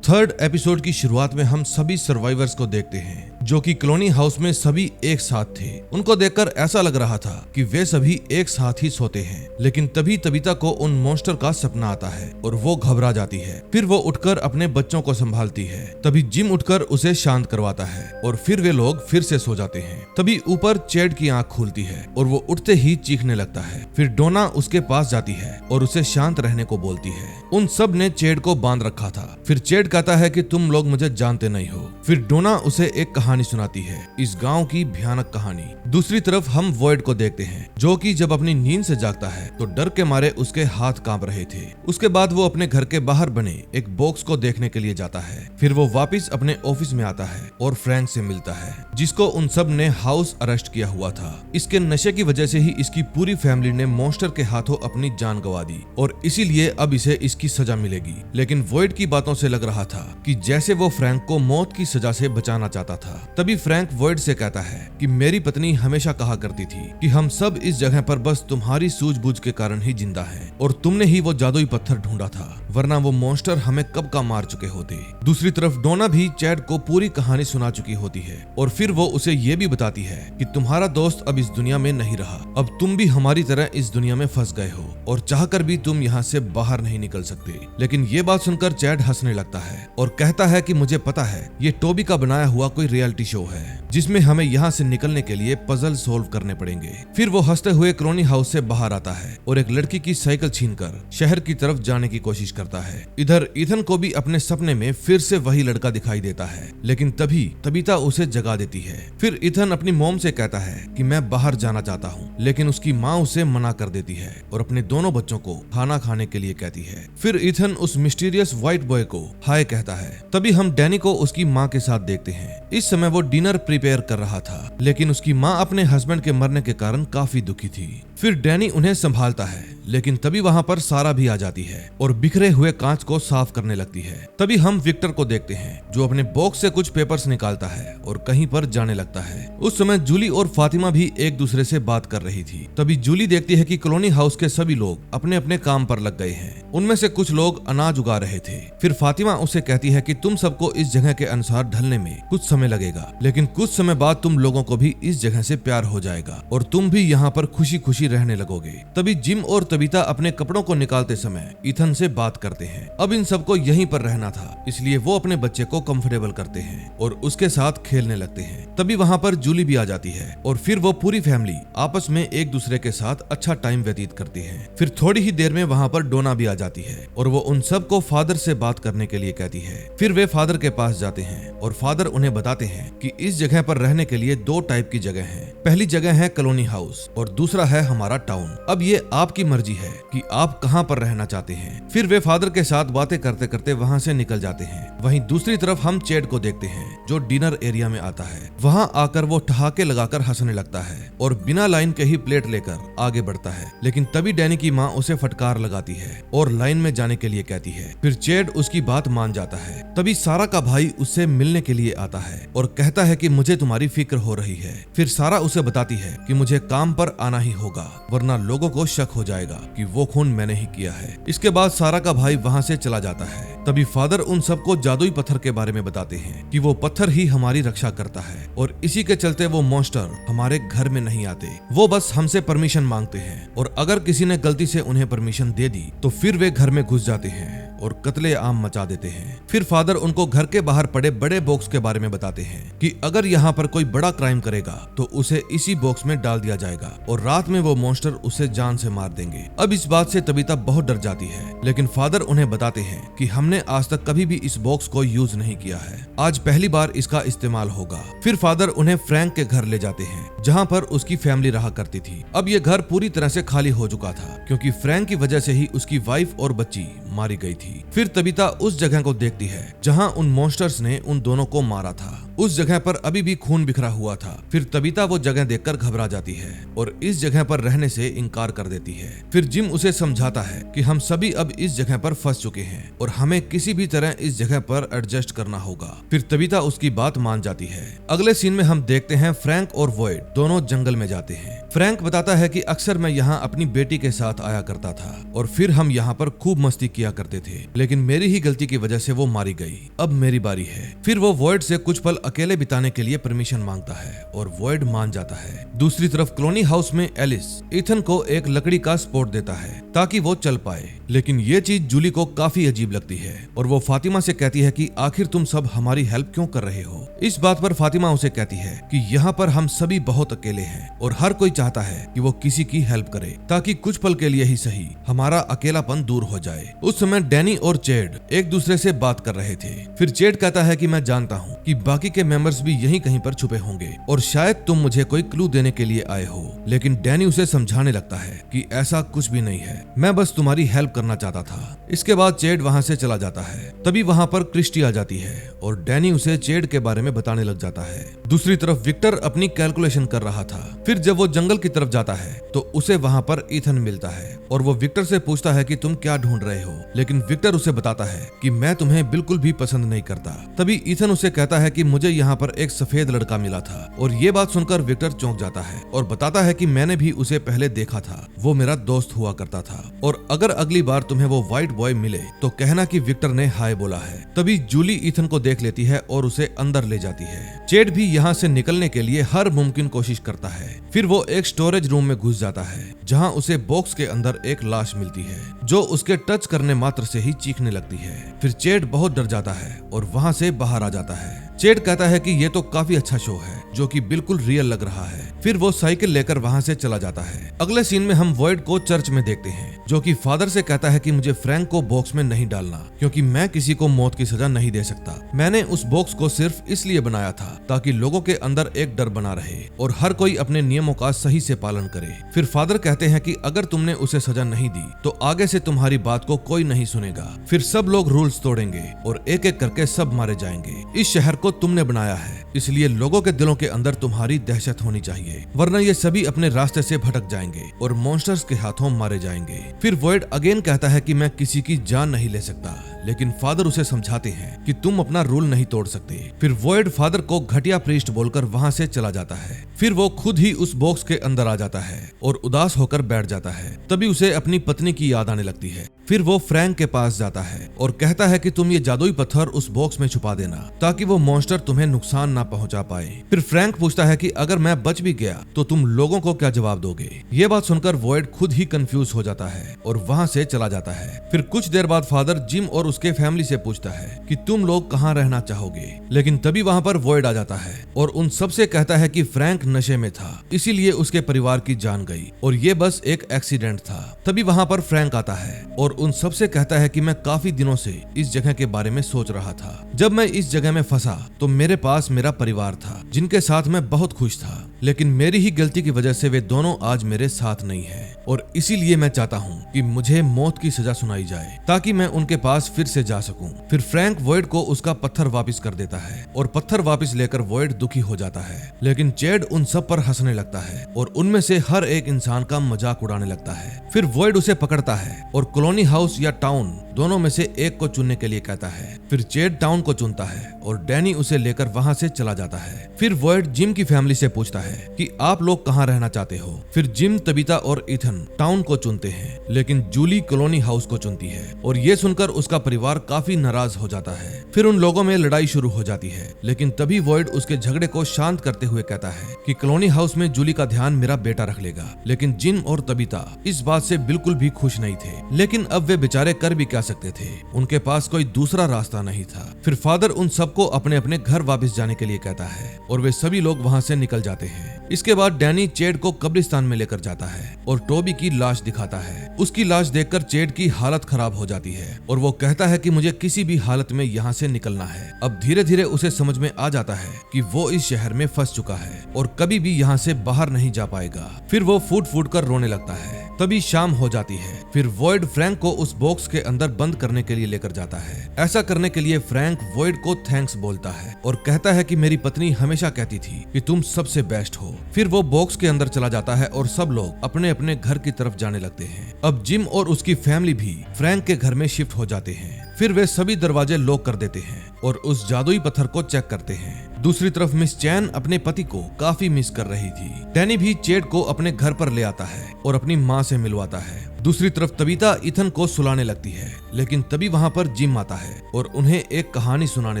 [SPEAKER 1] थर्ड एपिसोड की शुरुआत में हम सभी सर्वाइवर्स को देखते हैं जो कि कॉलोनी हाउस में सभी एक साथ थे। उनको देखकर ऐसा लग रहा था कि वे सभी एक साथ ही सोते हैं, लेकिन तभी तबीता को उन मॉन्स्टर का सपना आता है और वो घबरा जाती है। फिर वो उठकर अपने बच्चों को संभालती है। तभी जिम उठकर उसे शांत करवाता है और फिर वे लोग फिर से सो जाते हैं। तभी ऊपर चेड की आंख खुलती है और वो उठते ही चीखने लगता है। फिर डोना उसके पास जाती है और उसे शांत रहने को बोलती है। उन सब ने चेड को बांध रखा था। फिर चेड कहता है कि तुम लोग मुझे जानते नहीं हो। फिर डोना उसे एक कहानी सुनाती है, इस गांव की भयानक कहानी। दूसरी तरफ हम वॉइड को देखते हैं जो कि जब अपनी नींद से जागता है तो डर के मारे उसके हाथ कांप रहे थे। उसके बाद वो अपने घर के बाहर बने एक बॉक्स को देखने के लिए जाता है। फिर वो वापस अपने ऑफिस में आता है और फ्रैंक से मिलता है, जिसको उन सब ने हाउस अरेस्ट किया हुआ था। इसके नशे की वजह से ही इसकी पूरी फैमिली ने मॉन्स्टर के हाथों अपनी जान गंवा दी और इसीलिए अब इसे इसकी सजा मिलेगी। लेकिन वॉइड की बातों से लग रहा था कि जैसे वो फ्रैंक को मौत की सजा से बचाना चाहता था। तभी फ्रैंक वॉइड से कहता है कि मेरी पत्नी हमेशा कहा करती थी कि हम सब इस जगह पर बस तुम्हारी सूझबूझ के कारण ही जिंदा हैं और तुमने ही वो जादुई पत्थर ढूंढा था, वरना वो मॉन्स्टर हमें कब का मार चुके होते। दूसरी तरफ डोना भी चैड को पूरी कहानी सुना चुकी होती है और फिर वो उसे ये भी बताती है कि तुम्हारा दोस्त अब इस दुनिया में नहीं रहा, अब तुम भी हमारी तरह इस दुनिया में फंस गए हो और चाहकर भी तुम यहाँ से बाहर नहीं निकल सकते। लेकिन ये बात सुनकर चैड हंसने लगता है और कहता है कि मुझे पता है ये टोबी का बनाया हुआ कोई रियलिटी शो है जिसमें हमें यहाँ से निकलने के लिए पजल सोल्व करने पड़ेंगे। फिर वो हंसते हुए कॉलोनी हाउस से बाहर आता है और एक लड़की की साइकिल छीनकर शहर की तरफ जाने की कोशिश करता है। इधर ईथन को भी अपने सपने में फिर से वही लड़का दिखाई देता है, लेकिन तभी तबीता उसे जगा देती है। फिर ईथन अपनी मॉम से कहता है कि मैं बाहर जाना चाहता हूँ, लेकिन उसकी माँ उसे मना कर देती है और अपने दोनों बच्चों को खाना खाने के लिए कहती है। फिर ईथन उस मिस्टीरियस व्हाइट बॉय को हाय कहता है। तभी हम डैनी को उसकी माँ के साथ देखते हैं। इस समय वो डिनर प्रिपेयर कर रहा था, लेकिन उसकी माँ अपने हस्बैंड के मरने के कारण काफी दुखी थी। फिर डैनी उन्हें संभालता है, लेकिन तभी वहाँ पर सारा भी आ जाती है और बिखरे हुए कांच को साफ करने लगती है। तभी हम विक्टर को देखते हैं जो अपने बॉक्स से कुछ पेपर्स निकालता है और कहीं पर जाने लगता है। उस समय जूली और फातिमा भी एक दूसरे से बात कर रही थी। तभी जूली देखती है कि कॉलोनी हाउस के सभी लोग अपने अपने काम पर लग गए हैं। उनमें से कुछ लोग अनाज उगा रहे थे। फिर फातिमा उसे कहती है कि तुम सबको इस जगह के अनुसार ढलने में कुछ समय लगेगा, लेकिन कुछ समय बाद तुम लोगों को भी इस जगह से प्यार हो जाएगा और तुम भी यहाँ पर खुशी खुशी रहने लगोगे। तभी जिम और तबीता अपने कपड़ों को निकालते समय ईथन से बात करते हैं। अब इन सबको यहीं पर रहना था, इसलिए वो अपने बच्चे को कंफर्टेबल करते हैं और उसके साथ खेलने लगते हैं। तभी वहाँ पर जूली भी आ जाती है और फिर वो पूरी फैमिली आपस में एक दूसरे के साथ अच्छा टाइम व्यतीत करती है। फिर थोड़ी ही देर में वहाँ पर डोना भी आ जाती है और वो उन सबको फादर से बात करने के लिए कहती है। फिर वे फादर के पास जाते हैं और फादर उन्हें बताते हैं कि इस जगह पर रहने के लिए दो टाइप की जगह है। पहली जगह है कॉलोनी हाउस और दूसरा है हमारा टाउन। अब ये आपकी मर्जी है कि आप कहाँ पर रहना चाहते हैं। फिर वे फादर के साथ बातें करते करते वहाँ से निकल जाते हैं। वहीं दूसरी तरफ हम चैड को देखते हैं जो डिनर एरिया में आता है। वहाँ आकर वो ठहाके लगाकर हंसने लगता है और बिना लाइन के ही प्लेट लेकर आगे बढ़ता है, लेकिन तभी डैनी की माँ उसे फटकार लगाती है और लाइन में जाने के लिए कहती है। फिर चैड उसकी बात मान जाता है। तभी सारा का भाई उससे मिलने के लिए आता है और कहता है कि मुझे तुम्हारी फिक्र हो रही है। फिर सारा उसे बताती है कि मुझे काम पर आना ही होगा, वरना लोगों को शक हो जाएगा कि वो खून मैंने ही किया है। इसके बाद सारा का भाई वहाँ से चला जाता है। तभी फादर उन सबको जादुई पत्थर के बारे में बताते हैं कि वो पत्थर ही हमारी रक्षा करता है और इसी के चलते वो मॉन्स्टर हमारे घर में नहीं आते, वो बस हमसे परमिशन मांगते हैं और अगर किसी ने गलती से उन्हें परमिशन दे दी तो फिर वे घर में घुस जाते हैं और कत्ले आम मचा देते हैं। फिर फादर उनको घर के बाहर पड़े बड़े बॉक्स के बारे में बताते हैं कि अगर यहाँ पर कोई बड़ा क्राइम करेगा तो उसे इसी बॉक्स में डाल दिया जाएगा और रात में वो मॉन्स्टर उसे जान से मार देंगे। अब इस बात से तबीता बहुत डर जाती है, लेकिन फादर उन्हें बताते हैं कि हमने आज तक कभी भी इस बॉक्स को यूज नहीं किया है, आज पहली बार इसका इस्तेमाल होगा। फिर फादर उन्हें फ्रैंक के घर ले जाते हैं जहाँ पर उसकी फैमिली रहा करती थी। अब ये घर पूरी तरह से खाली हो चुका था क्योंकि फ्रैंक की वजह से ही उसकी वाइफ और बच्ची मारी गई थी। फिर तबीता उस जगह को देखती है जहां उन मॉन्स्टर्स ने उन दोनों को मारा था। उस जगह पर अभी भी खून बिखरा हुआ था। फिर तबीता वो जगह देखकर घबरा जाती है और इस जगह पर रहने से इनकार कर देती है। फिर जिम उसे समझाता है कि हम सभी अब इस जगह पर फंस चुके हैं और हमें किसी भी तरह इस जगह पर एडजस्ट करना होगा। फिर तबीता उसकी बात मान जाती है। अगले सीन में हम देखते हैं फ्रैंक और वॉइड दोनों जंगल में जाते हैं। फ्रैंक बताता है कि अक्सर मैं यहाँ अपनी बेटी के साथ आया करता था और फिर हम यहाँ पर खूब मस्ती किया करते थे, लेकिन मेरी ही गलती की वजह से वो मारी गई। अब मेरी बारी है। फिर वो वॉइड से कुछ पल अकेले बिताने के लिए परमिशन मांगता है और वॉइड मान जाता है। दूसरी तरफ कॉलोनी हाउस में एलिस ईथन को एक लकड़ी का सपोर्ट देता है ताकि वो चल पाए, लेकिन ये चीज जूली को काफी अजीब लगती है और वो फातिमा से कहती है कि आखिर तुम सब हमारी हेल्प क्यों कर रहे हो। इस बात पर फातिमा उसे कहती है कि यहाँ पर हम सभी बहुत अकेले हैं और हर कोई चाहता है कि वो किसी की हेल्प करे ताकि कुछ पल के लिए ही सही हमारा अकेलापन दूर हो जाए। उस समय डैनी और चैड एक दूसरे से बात कर रहे थे। फिर चैड कहता है कि मैं जानता हूँ कि बाकी के मेंबर्स भी यहीं कहीं पर छुपे होंगे और शायद तुम मुझे कोई क्लू देने के लिए आए हो, लेकिन डैनी उसे समझाने लगता है कि ऐसा कुछ भी नहीं है, मैं बस तुम्हारी हेल्प करना चाहता था। इसके बाद चैड वहाँ से चला जाता है। तभी वहाँ पर क्रिस्टी आ जाती है और डैनी उसे चैड के बारे में बताने लग जाता है। दूसरी तरफ विक्टर अपनी कैलकुलेशन कर रहा था। फिर जब वो जंगल जंगल की तरफ जाता है तो उसे वहाँ पर ईथन मिलता है और वो विक्टर से पूछता है कि तुम क्या ढूंढ रहे हो, लेकिन विक्टर उसे बताता है कि मैं तुम्हें बिल्कुल भी पसंद नहीं करता। तभी ईथन उसे कहता है कि मुझे यहाँ पर एक सफेद लड़का मिला था, और ये बात सुनकर विक्टर चौंक जाता है और बताता है कि मैंने भी उसे पहले देखा था, वो मेरा दोस्त हुआ करता था, और अगर अगली बार तुम्हें वो व्हाइट बॉय मिले तो कहना कि विक्टर ने हाय बोला है। तभी जूली ईथन को देख लेती है और उसे अंदर ले जाती है। चेड भी यहाँ से निकलने के लिए हर मुमकिन कोशिश करता है। फिर वो एक स्टोरेज रूम में घुस जाता है जहाँ उसे बॉक्स के अंदर एक लाश मिलती है जो उसके टच करने मात्र से ही चीखने लगती है। फिर चेड बहुत डर जाता है और वहाँ से बाहर आ जाता है। चेड कहता है कि ये तो काफी अच्छा शो है जो कि बिल्कुल रियल लग रहा है। फिर वो साइकिल लेकर वहाँ से चला जाता है। अगले सीन में हम वॉइड को चर्च में देखते हैं जो कि फादर से कहता है कि मुझे फ्रैंक को बॉक्स में नहीं डालना क्योंकि मैं किसी को मौत की सजा नहीं दे सकता। मैंने उस बॉक्स को सिर्फ इसलिए बनाया था ताकि लोगों के अंदर एक डर बना रहे और हर कोई अपने नियमों का सही से पालन करे। फिर फादर कहते हैं कि अगर तुमने उसे सजा नहीं दी तो आगे से तुम्हारी बात को कोई नहीं सुनेगा। फिर सब लोग रूल्स तोड़ेंगे और एक एक करके सब मारे जाएंगे। इस शहर को तुमने बनाया है, इसलिए लोगों के दिलों के अंदर तुम्हारी दहशत होनी चाहिए, वरना ये सभी अपने रास्ते से भटक जाएंगे और मॉन्स्टर्स के हाथों मारे जाएंगे। फिर वॉइड अगेन कहता है कि मैं किसी की जान नहीं ले सकता, लेकिन फादर उसे समझाते हैं कि तुम अपना रूल नहीं तोड़ सकते। फिर वॉइड फादर को घटिया प्रीस्ट बोलकर वहाँ से चला जाता है। फिर वो खुद ही उस बॉक्स के अंदर आ जाता है और उदास होकर बैठ जाता है। तभी उसे अपनी पत्नी की याद आने लगती है। फिर वो फ्रैंक के पास जाता है और कहता है कि तुम ये जादुई पत्थर उस बॉक्स में छुपा देना ताकि वो मॉन्स्टर तुम्हें नुकसान ना पहुंचा पाए। फिर फ्रैंक पूछता है कि अगर मैं बच भी गया तो तुम लोगों को क्या जवाब दोगे। ये बात सुनकर वॉइड खुद ही कंफ्यूज हो जाता है और वहाँ से चला जाता है। फिर कुछ देर बाद फादर जिम और उसके फैमिली से पूछता है कि तुम लोग कहाँ रहना चाहोगे, लेकिन तभी वहाँ पर वॉइड आ जाता है और उन सबसे कहता है कि फ्रैंक नशे में था, इसीलिए उसके परिवार की जान गई और ये बस एक एक्सीडेंट था। तभी वहाँ पर फ्रैंक आता है और उन सबसे कहता है कि मैं काफी दिनों से इस जगह के बारे में सोच रहा था। जब मैं इस जगह में फंसा तो मेरे पास मेरा परिवार था जिनके साथ मैं बहुत खुश था, लेकिन मेरी ही गलती की वजह से वे दोनों आज मेरे साथ नहीं हैं और इसीलिए मैं चाहता हूँ कि मुझे मौत की सजा सुनाई जाए ताकि मैं उनके पास फिर से जा सकूं। फिर फ्रैंक वॉइड को उसका पत्थर वापस कर देता है और पत्थर वापस लेकर वॉइड दुखी हो जाता है, लेकिन चेड उन सब पर हंसने लगता है और उनमें से हर एक इंसान का मजाक उड़ाने लगता है। फिर वॉइड उसे पकड़ता है और कॉलोनी हाउस या टाउन दोनों में से एक को चुनने के लिए कहता है। फिर चेड टाउन को चुनता है और डैनी उसे लेकर वहाँ से चला जाता है। फिर वॉइड जिम की फैमिली से पूछता है कि आप लोग कहाँ रहना चाहते हो। फिर जिम, तबीता और ईथन टाउन को चुनते हैं, लेकिन जूली कॉलोनी हाउस को चुनती है और ये सुनकर उसका परिवार काफी नाराज हो जाता है। फिर उन लोगों में लड़ाई शुरू हो जाती है, लेकिन तभी वॉइड उसके झगड़े को शांत करते हुए कहता है कि कॉलोनी हाउस में जूली का ध्यान मेरा बेटा रख लेगा। लेकिन जिम और तबीता इस बात से बिल्कुल भी खुश नहीं थे, लेकिन अब वे बेचारे कर भी क्या सकते थे, उनके पास कोई दूसरा रास्ता नहीं था। फिर फादर उन सबको अपने अपने घर वापस जाने के लिए कहता है और वे सभी लोग वहाँ से निकल जाते हैं। इसके बाद डैनी चेड को कब्रिस्तान में लेकर जाता है और टोबी की लाश दिखाता है। उसकी लाश देखकर चेड की हालत खराब हो जाती है और वो कहता है कि मुझे किसी भी हालत में यहाँ से निकलना है। अब धीरे धीरे उसे समझ में आ जाता है कि वो इस शहर में फंस चुका है और कभी भी यहाँ से बाहर नहीं जा पाएगा। फिर वो फूट फूट कर रोने लगता है। तभी शाम हो जाती है। फिर वॉइड फ्रैंक को उस बॉक्स के अंदर बंद करने के लिए लेकर जाता है। ऐसा करने के लिए फ्रैंक वॉइड को थैंक्स बोलता है और कहता है कि मेरी पत्नी हमेशा कहती थी कि तुम सबसे बेस्ट हो। फिर वो बॉक्स के अंदर चला जाता है और सब लोग अपने अपने घर की तरफ जाने लगते हैं। अब जिम और उसकी फैमिली भी फ्रैंक के घर में शिफ्ट हो जाते हैं। फिर वे सभी दरवाजे लॉक कर देते हैं और उस जादुई पत्थर को चेक करते हैं। दूसरी तरफ मिस चैन अपने पति को काफी मिस कर रही थी। डैनी भी चेड को अपने घर पर ले आता है और अपनी माँ से मिलवाता है। दूसरी तरफ तबीता ईथन को सुलाने लगती है, लेकिन तभी वहाँ पर जिम आता है और उन्हें एक कहानी सुनाने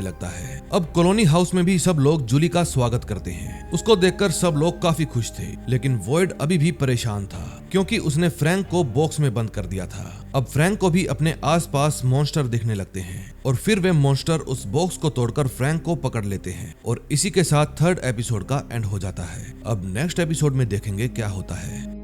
[SPEAKER 1] लगता है। अब कॉलोनी हाउस में भी सब लोग जूली का स्वागत करते हैं। उसको देखकर सब लोग काफी खुश थे, लेकिन वॉइड अभी भी परेशान था क्योंकि उसने फ्रैंक को बॉक्स में बंद कर दिया था। अब फ्रैंक को भी अपने आसपास मॉन्स्टर दिखने लगते हैं और फिर वे मॉन्स्टर उस बॉक्स को तोड़कर फ्रैंक को पकड़ लेते हैं और इसी के साथ थर्ड एपिसोड का एंड हो जाता है। अब नेक्स्ट एपिसोड में देखेंगे क्या होता है।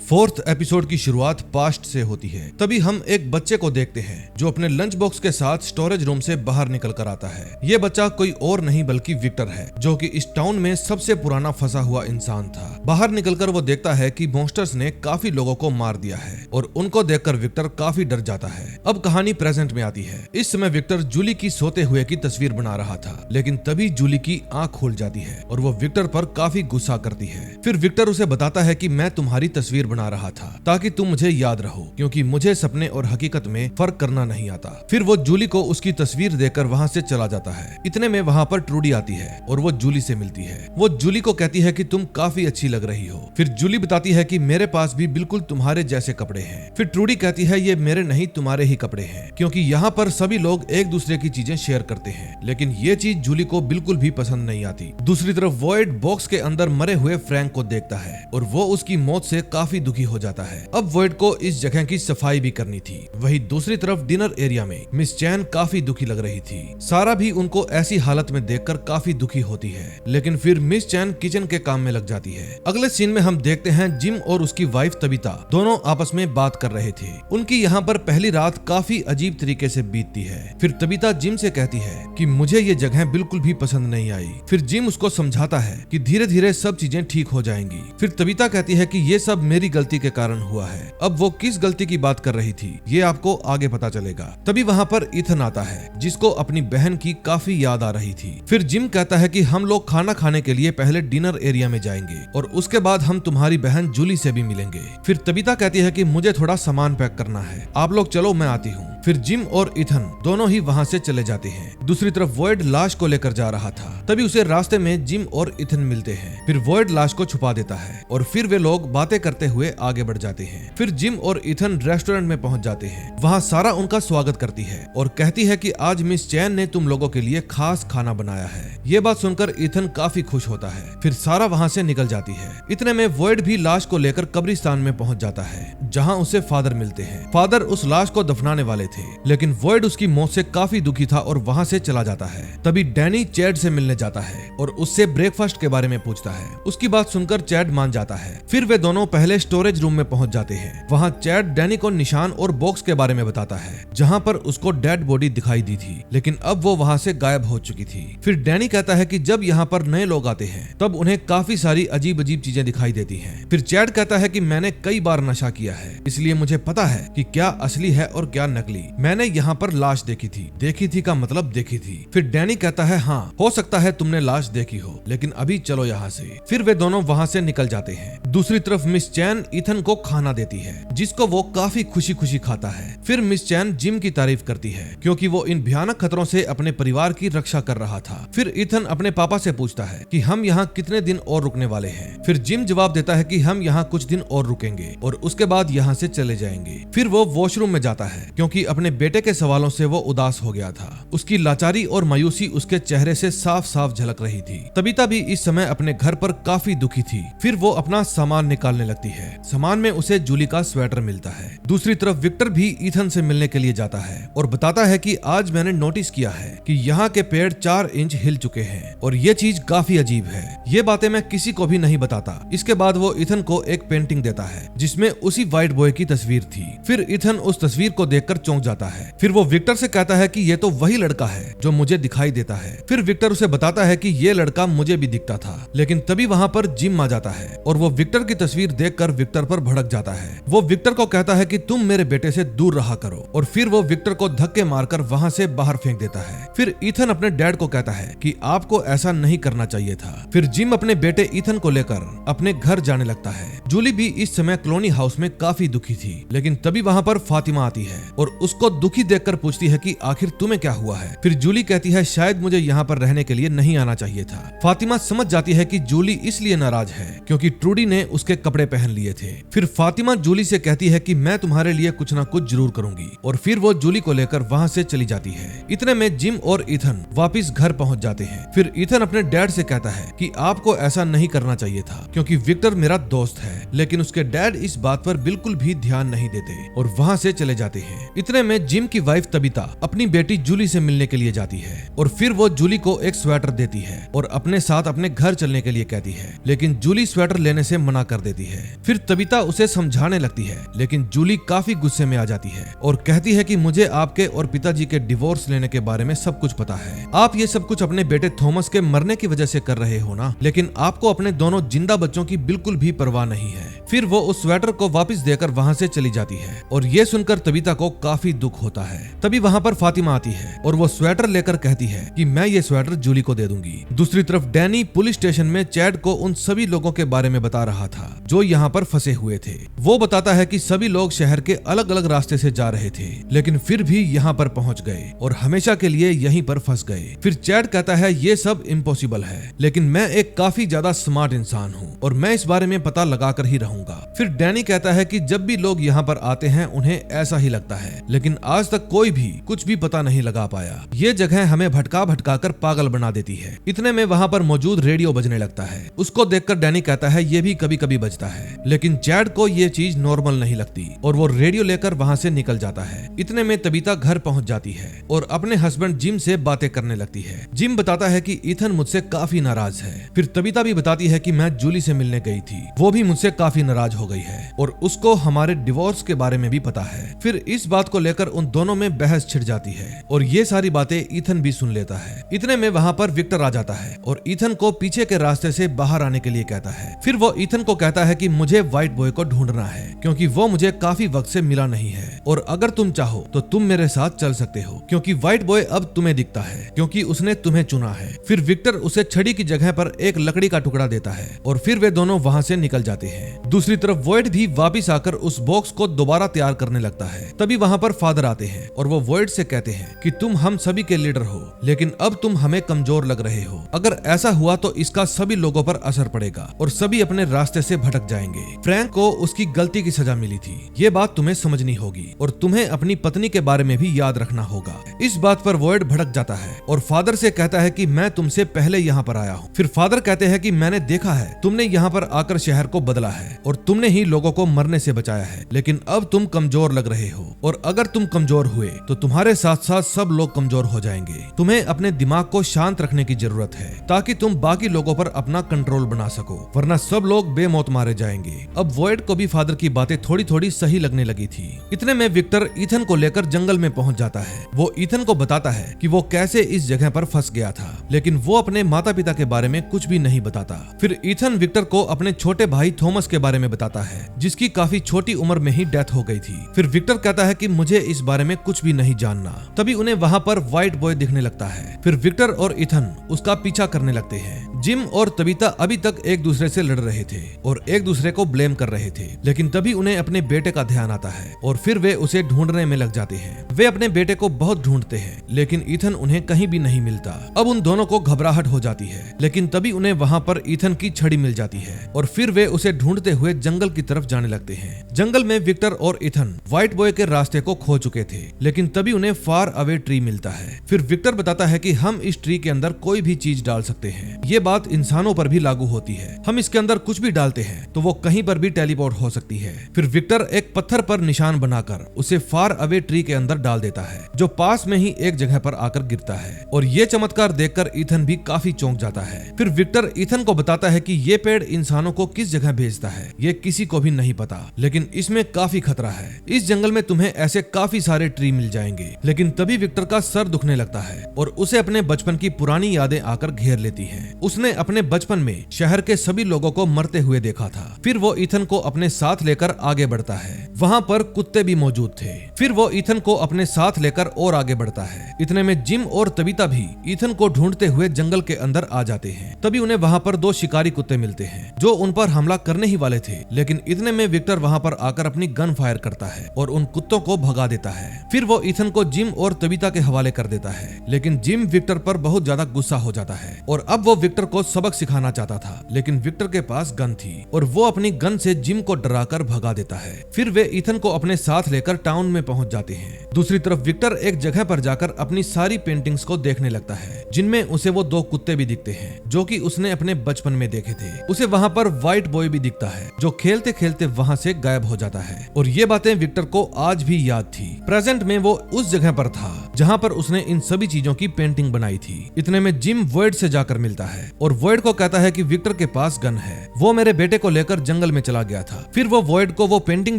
[SPEAKER 1] फोर्थ एपिसोड की शुरुआत पास्ट से होती है। तभी हम एक बच्चे को देखते हैं जो अपने लंच बॉक्स के साथ स्टोरेज रूम से बाहर निकल कर आता है। ये बच्चा कोई और नहीं बल्कि विक्टर है, जो कि इस टाउन में सबसे पुराना फंसा हुआ इंसान था, बाहर निकलकर वो देखता है कि मॉन्स्टर्स ने काफी लोगों को मार दिया है और उनको देखकर विक्टर काफी डर जाता है। अब कहानी प्रेजेंट में आती है। इस समय विक्टर जूली की सोते हुए की तस्वीर बना रहा था, लेकिन तभी जूली की आंख खुल जाती है और वो विक्टर पर काफी गुस्सा करती है। फिर विक्टर उसे बताता है कि मैं तुम्हारी तस्वीर बना रहा था ताकि तुम मुझे याद रहो, क्योंकि मुझे सपने और हकीकत में फर्क करना नहीं आता। फिर वो जूली को उसकी तस्वीर देकर वहाँ से चला जाता है। इतने में वहाँ पर ट्रूडी आती है और वो जूली से मिलती है। वो जूली को कहती है कि तुम काफी अच्छी लग रही हो। फिर जूली बताती है कि मेरे पास भी बिल्कुल तुम्हारे जैसे कपड़े हैं। फिर ट्रूडी कहती है ये मेरे नहीं तुम्हारे ही कपड़े हैं, क्योंकि यहाँ पर सभी लोग एक दूसरे की चीजें शेयर करते हैं। लेकिन ये चीज जूली को बिल्कुल भी पसंद नहीं आती। दूसरी तरफ वॉइड बॉक्स के अंदर मरे हुए फ्रैंक को देखता है और वो उसकी मौत से काफी दुखी हो जाता है। अब वॉइड को इस जगह की सफाई भी करनी थी। वहीं दूसरी तरफ डिनर एरिया में मिस चैन काफी दुखी लग रही थी। सारा भी उनको ऐसी हालत में देखकर काफी दुखी होती है, लेकिन फिर मिस चैन किचन के काम में लग जाती है। अगले सीन में हम देखते हैं जिम और उसकी वाइफ तबीता दोनों आपस में बात कर रहे थे। उनकी यहाँ पर पहली रात काफी अजीब तरीके से बीतती है। फिर तबीता जिम से कहती है कि मुझे ये जगह बिल्कुल भी पसंद नहीं आई। फिर जिम उसको समझाता है कि धीरे धीरे सब चीजें ठीक हो जाएंगी। फिर तबीता कहती है कि ये सब मेरी गलती के कारण हुआ है। अब वो किस गलती की बात कर रही थी ये आपको आगे पता चलेगा। तभी वहाँ पर इथन आता है, जिसको अपनी बहन की काफी याद आ रही थी। फिर जिम कहता है कि हम लोग खाना खाने के लिए पहले डिनर एरिया में जाएंगे और उसके बाद हम तुम्हारी बहन जूली से भी मिलेंगे। फिर तबीता कहती है कि मुझे थोड़ा सामान पैक करना है, आप लोग चलो मैं आती हूँ। फिर जिम और इथन दोनों ही वहाँ से चले जाते हैं। दूसरी तरफ वॉइड लाश को लेकर जा रहा था, तभी उसे रास्ते में जिम और इथन मिलते हैं। फिर वॉइड लाश को छुपा देता है और फिर वे लोग बातें करते हुए आगे बढ़ जाते हैं। फिर जिम और इथन रेस्टोरेंट में पहुंच जाते हैं। वहाँ सारा उनका स्वागत करती है और कहती है कि आज मिस चैन ने तुम लोगों के लिए खास खाना बनाया है। ये बात सुनकर इथन काफी खुश होता है। फिर सारा वहाँ से निकल जाती है। इतने में वॉइड भी लाश को लेकर कब्रिस्तान में पहुंच जाता है, जहाँ उसे फादर मिलते हैं। फादर उस लाश को दफनाने वाले थे, लेकिन वॉइड उसकी मौत से काफी दुखी था और वहाँ से चला जाता है। तभी डैनी चैड से मिलने जाता है और उससे ब्रेकफास्ट के बारे में पूछता है। उसकी बात सुनकर चैड मान जाता है। फिर वे दोनों पहले स्टोरेज रूम में पहुंच जाते हैं। वहाँ चैड डैनी को निशान और बॉक्स के बारे में बताता है, जहाँ पर उसको डेड बॉडी दिखाई दी थी, लेकिन अब वो वहाँ से गायब हो चुकी थी। फिर डैनी कहता है कि जब यहाँ पर नए लोग आते हैं तब उन्हें काफी सारी अजीब अजीब चीजें दिखाई देती हैं। फिर चैड कहता है कि मैंने कई बार नशा किया है, इसलिए मुझे पता है कि क्या असली है और क्या नकली। मैंने यहाँ पर लाश देखी थी का मतलब देखी थी। फिर डैनी कहता है हाँ, हो सकता है तुमने लाश देखी हो, लेकिन अभी चलो यहाँ से। फिर वे दोनों वहाँ से निकल जाते हैं। दूसरी तरफ मिस चैन इथन को खाना देती है, जिसको वो काफी खुशी खुशी खाता है। फिर मिस चैन जिम की तारीफ करती है, क्योंकि वो इन भयानक खतरों से अपने परिवार की रक्षा कर रहा था। फिर इथन अपने पापा से पूछता है कि हम यहाँ कितने दिन और रुकने वाले हैं। फिर जिम जवाब देता है कि हम यहाँ कुछ दिन और रुकेंगे और उसके बाद यहाँ से चले जाएंगे। फिर वो वॉशरूम में जाता है, क्योंकि अपने बेटे के सवालों से वो उदास हो गया था। उसकी लाचारी और मायूसी उसके चेहरे से साफ साफ झलक रही थी। तबीता भी इस समय अपने घर पर काफी दुखी थी। फिर वो अपना सामान निकालने लगती है। सामान में उसे जूली का स्वेटर मिलता है। दूसरी तरफ विक्टर भी इथन से मिलने के लिए जाता है और बताता है कि आज मैंने नोटिस किया है कि यहाँ के पेड़ 4 इंच हिल चुके हैं और ये चीज काफी अजीब है। ये बातें मैं किसी को भी नहीं बताता। इसके बाद वो इथन को एक पेंटिंग देता है, जिसमें उसी व्हाइट बॉय की तस्वीर थी। फिर इथन उस तस्वीर को देखकर चौंक जाता है। फिर वो विक्टर से कहता है कि ये तो वही लड़का है जो मुझे दिखाई देता है। फिर विक्टर उसे बताता है कि ये लड़का मुझे भी दिखता था, लेकिन तभी वहाँ पर जिम आ जाता है और वो विक्टर की तस्वीर देखकर विक्टर पर भड़क जाता है। वो विक्टर को कहता है कि तुम मेरे बेटे से दूर रहा करो और फिर वो विक्टर को धक्के मारकर वहाँ से बाहर फेंक देता है। फिर इथन अपने डैड को कहता है कि आपको ऐसा नहीं करना चाहिए था। फिर जिम अपने बेटे इथन को लेकर अपने घर जाने लगता है। जूली भी इस समय कॉलोनी हाउस में काफी दुखी थी, लेकिन तभी वहाँ पर फातिमा आती है और उसको दुखी देखकर पूछती है कि आखिर तुम्हें क्या हुआ है। फिर जूली कहती है शायद मुझे यहाँ पर रहने के लिए नहीं आना चाहिए था। फातिमा समझ जाती है कि जूली इसलिए नाराज है क्योंकि ट्रूडी ने उसके कपड़े पहन लिए थे। फिर फातिमा जूली से कहती है कि मैं तुम्हारे लिए कुछ ना कुछ जरूर करूंगी और फिर वो जूली को लेकर वहाँ से चली जाती है। इतने में जिम और इथन वापिस घर पहुँच जाते हैं। फिर इथन अपने डैड से कहता है कि आपको ऐसा नहीं करना चाहिए था क्योंकि विक्टर मेरा दोस्त है, लेकिन उसके डैड इस बात पर बिल्कुल भी ध्यान नहीं देते और वहाँ से चले जाते हैं। इतने इतने में जिम की वाइफ तबीता अपनी बेटी जूली से मिलने के लिए जाती है और फिर वो जूली को एक स्वेटर देती है और अपने साथ अपने घर चलने के लिए कहती है, लेकिन जूली स्वेटर लेने से मना कर देती है। फिर तबीता उसे समझाने लगती है, लेकिन जूली काफी गुस्से में आ जाती है और कहती है कि मुझे आपके और पिताजी के डिवोर्स लेने के बारे में सब कुछ पता है। आप ये सब कुछ अपने बेटे थॉमस के मरने की वजह से कर रहे हो ना, लेकिन आपको अपने दोनों जिंदा बच्चों की बिल्कुल भी परवाह नहीं है। फिर वो उस स्वेटर को वापस देकर वहाँ से चली जाती है और ये सुनकर तबीता को काफी दुख होता है। तभी वहाँ पर फातिमा आती है और वो स्वेटर लेकर कहती है कि मैं ये स्वेटर जूली को दे दूंगी। दूसरी तरफ डैनी पुलिस स्टेशन में चैड को उन सभी लोगों के बारे में बता रहा था जो यहाँ पर फंसे हुए थे। वो बताता है कि सभी लोग शहर के अलग अलग रास्ते से जा रहे थे, लेकिन फिर भी यहाँ पर पहुँच गए और हमेशा के लिए यहीं पर फंस गए। फिर चैड कहता है ये सब इम्पॉसिबल है, लेकिन मैं एक काफी ज्यादा स्मार्ट इंसान हूँ और मैं इस बारे में पता लगा कर ही रहूंगा। फिर डैनी कहता है कि जब भी लोग यहाँ पर आते हैं उन्हें ऐसा ही लगता है, लेकिन आज तक कोई भी कुछ भी पता नहीं लगा पाया। ये जगह हमें भटका भटका कर पागल बना देती है। इतने में वहाँ पर मौजूद रेडियो बजने लगता है। उसको देखकर डैनी कहता है ये भी कभी कभी बजता है, लेकिन चैड को ये चीज नॉर्मल नहीं लगती और वो रेडियो लेकर वहाँ से निकल जाता है। इतने में तबीता घर पहुँच जाती है और अपने हस्बैंड जिम से बातें करने लगती है। जिम बताता है कि ईथन मुझसे काफी नाराज है। फिर तबीता भी बताती है कि मैं जूली से मिलने गई थी, वो भी मुझसे काफी नाराज हो गई है और उसको हमारे डिवोर्स के बारे में भी पता है। फिर इस बात को लेकर उन दोनों में बहस छिड़ जाती है और ये सारी बातें ईथन भी सुन लेता है। इतने में वहाँ पर विक्टर आ जाता है और ईथन को पीछे के रास्ते से बाहर आने के लिए कहता है। फिर वो ईथन को कहता है कि मुझे व्हाइट बॉय को ढूंढना है क्योंकि वो मुझे काफी वक्त से मिला नहीं है और अगर तुम चाहो तो तुम मेरे साथ चल सकते हो क्योंकि व्हाइट बॉय अब तुम्हें दिखता है क्योंकि उसने तुम्हें चुना है। फिर विक्टर उसे छड़ी की जगह पर एक लकड़ी का टुकड़ा देता है और फिर वे दोनों वहाँ से निकल जाते हैं। दूसरी तरफ वॉइड भी वापिस आकर उस बॉक्स को दोबारा तैयार करने लगता है। तभी वहाँ पर फादर आते हैं और वो वॉइड से कहते हैं कि तुम हम सभी के लीडर हो, लेकिन अब तुम हमें कमजोर लग रहे हो। अगर ऐसा हुआ तो इसका सभी लोगों पर असर पड़ेगा और सभी अपने रास्ते से भटक जाएंगे। फ्रैंक को उसकी गलती की सजा मिली थी, ये बात तुम्हें समझनी होगी और तुम्हें अपनी पत्नी के बारे में भी याद रखना होगा। इस बात पर वॉइड भड़क जाता है और फादर से कहता है कि मैं तुमसे पहले यहाँ पर आया हूँ। फिर फादर कहते हैं कि मैंने देखा है तुमने यहाँ पर आकर शहर को बदला है और तुमने ही लोगों को मरने से बचाया है, लेकिन अब तुम कमजोर लग रहे हो और अगर तुम कमजोर हुए तो तुम्हारे साथ साथ सब लोग कमजोर हो जाएंगे। तुम्हें अपने दिमाग को शांत रखने की जरूरत है ताकि तुम बाकी लोगों पर अपना कंट्रोल बना सको, वरना सब लोग बेमौत मारे जाएंगे। अब वॉइड को भी फादर की बातें थोड़ी थोड़ी सही लगने लगी थी। इतने में विक्टर ईथन को लेकर जंगल में पहुंच जाता है। वो ईथन को बताता है कि वो कैसे इस जगह पर फंस गया था, लेकिन वो अपने माता पिता के बारे में कुछ भी नहीं बताता। फिर ईथन विक्टर को अपने छोटे भाई थॉमस के बारे में बताता है जिसकी काफी छोटी उम्र में ही डेथ हो गई थी। फिर विक्टर कहता है कि मुझे इस बारे में कुछ भी नहीं जानना। तभी उन्हें वहाँ पर व्हाइट बॉय दिखने लगता है। फिर विक्टर और ईथन उसका पीछा करने लगते हैं। जिम और तबीता अभी तक एक दूसरे से लड़ रहे थे और एक दूसरे को ब्लेम कर रहे थे, लेकिन तभी उन्हें अपने बेटे का ध्यान आता है और फिर वे उसे ढूंढने में लग जाते हैं। वे अपने बेटे को बहुत ढूंढते हैं, लेकिन ईथन उन्हें कहीं भी नहीं मिलता। अब उन दोनों को घबराहट हो जाती है, लेकिन तभी उन्हें वहाँ पर ईथन की छड़ी मिल जाती है और फिर वे उसे ढूंढते हुए जंगल की तरफ जाने लगते हैं। जंगल में विक्टर और ईथन व्हाइट बॉय के रास्ते को खो चुके थे, लेकिन तभी उन्हें फार अवे ट्री मिलता है। फिर विक्टर बताता है कि हम इस ट्री के अंदर कोई भी चीज डाल सकते हैं। ये बात इंसानों पर भी लागू होती है। हम इसके अंदर कुछ भी डालते हैं तो वो कहीं पर भी टेलीपोर्ट हो सकती है। फिर विक्टर एक पत्थर पर निशान बनाकर उसे फार अवे ट्री के अंदर डाल देता है, जो पास में ही एक जगह पर आकर गिरता है और ये चमत्कार देखकर ईथन भी काफी चौंक जाता है। फिर विक्टर ईथन को बताता है कि ये पेड़ इंसानों को किस जगह भेजता है ये किसी को भी नहीं पता, लेकिन इसमें काफी खतरा है। इस जंगल में तुम्हें ऐसे काफी सारे ट्री मिल जाएंगे। लेकिन तभी विक्टर का सर दुखने लगता है और उसे अपने बचपन की पुरानी यादें आकर घेर लेती हैं। उसने अपने बचपन में शहर के सभी लोगों को मरते हुए देखा था। फिर वो ईथन को अपने साथ लेकर आगे बढ़ता है। वहाँ पर कुत्ते भी मौजूद थे। फिर वो ईथन को अपने साथ लेकर और आगे बढ़ता है। इतने में जिम और तबीता भी ईथन को ढूंढते हुए जंगल के अंदर आ जाते हैं। तभी उन्हें वहाँ पर दो शिकारी कुत्ते मिलते हैं जो उन पर हमला करने ही वाले थे, लेकिन इतने में विक्टर वहाँ पर आकर अपनी गन फायर करता है और उन कुत्तों को भगा देता है। फिर वो ईथन को जिम और तबीता के हवाले कर देता है, लेकिन जिम विक्टर पर बहुत ज्यादा गुस्सा हो जाता है और अब वो विक्टर को सबक सिखाना चाहता था, लेकिन विक्टर के पास गन थी और वो अपनी गन से जिम को डराकर भगा देता है। फिर वे ईथन को अपने साथ लेकर टाउन में पहुंच जाते हैं। दूसरी तरफ विक्टर एक जगह पर जाकर अपनी सारी पेंटिंग्स को देखने लगता है, जिनमें उसे वो दो कुत्ते भी दिखते हैं जो कि उसने अपने बचपन में देखे थे। उसे वहाँ पर व्हाइट बॉय भी दिखता है जो खेलते खेलते वहाँ से गायब हो जाता है। और ये बातें विक्टर को आज भी याद थी। प्रेजेंट में वो उस जगह पर था जहाँ पर उसने इन सभी चीजों की पेंटिंग बनाई थी। इतने में जिम वॉइड से जाकर मिलता है और वॉइड को कहता है कि विक्टर के पास गन है, वो मेरे बेटे को लेकर जंगल में चला गया था। फिर वो वॉइड को वो पेंटिंग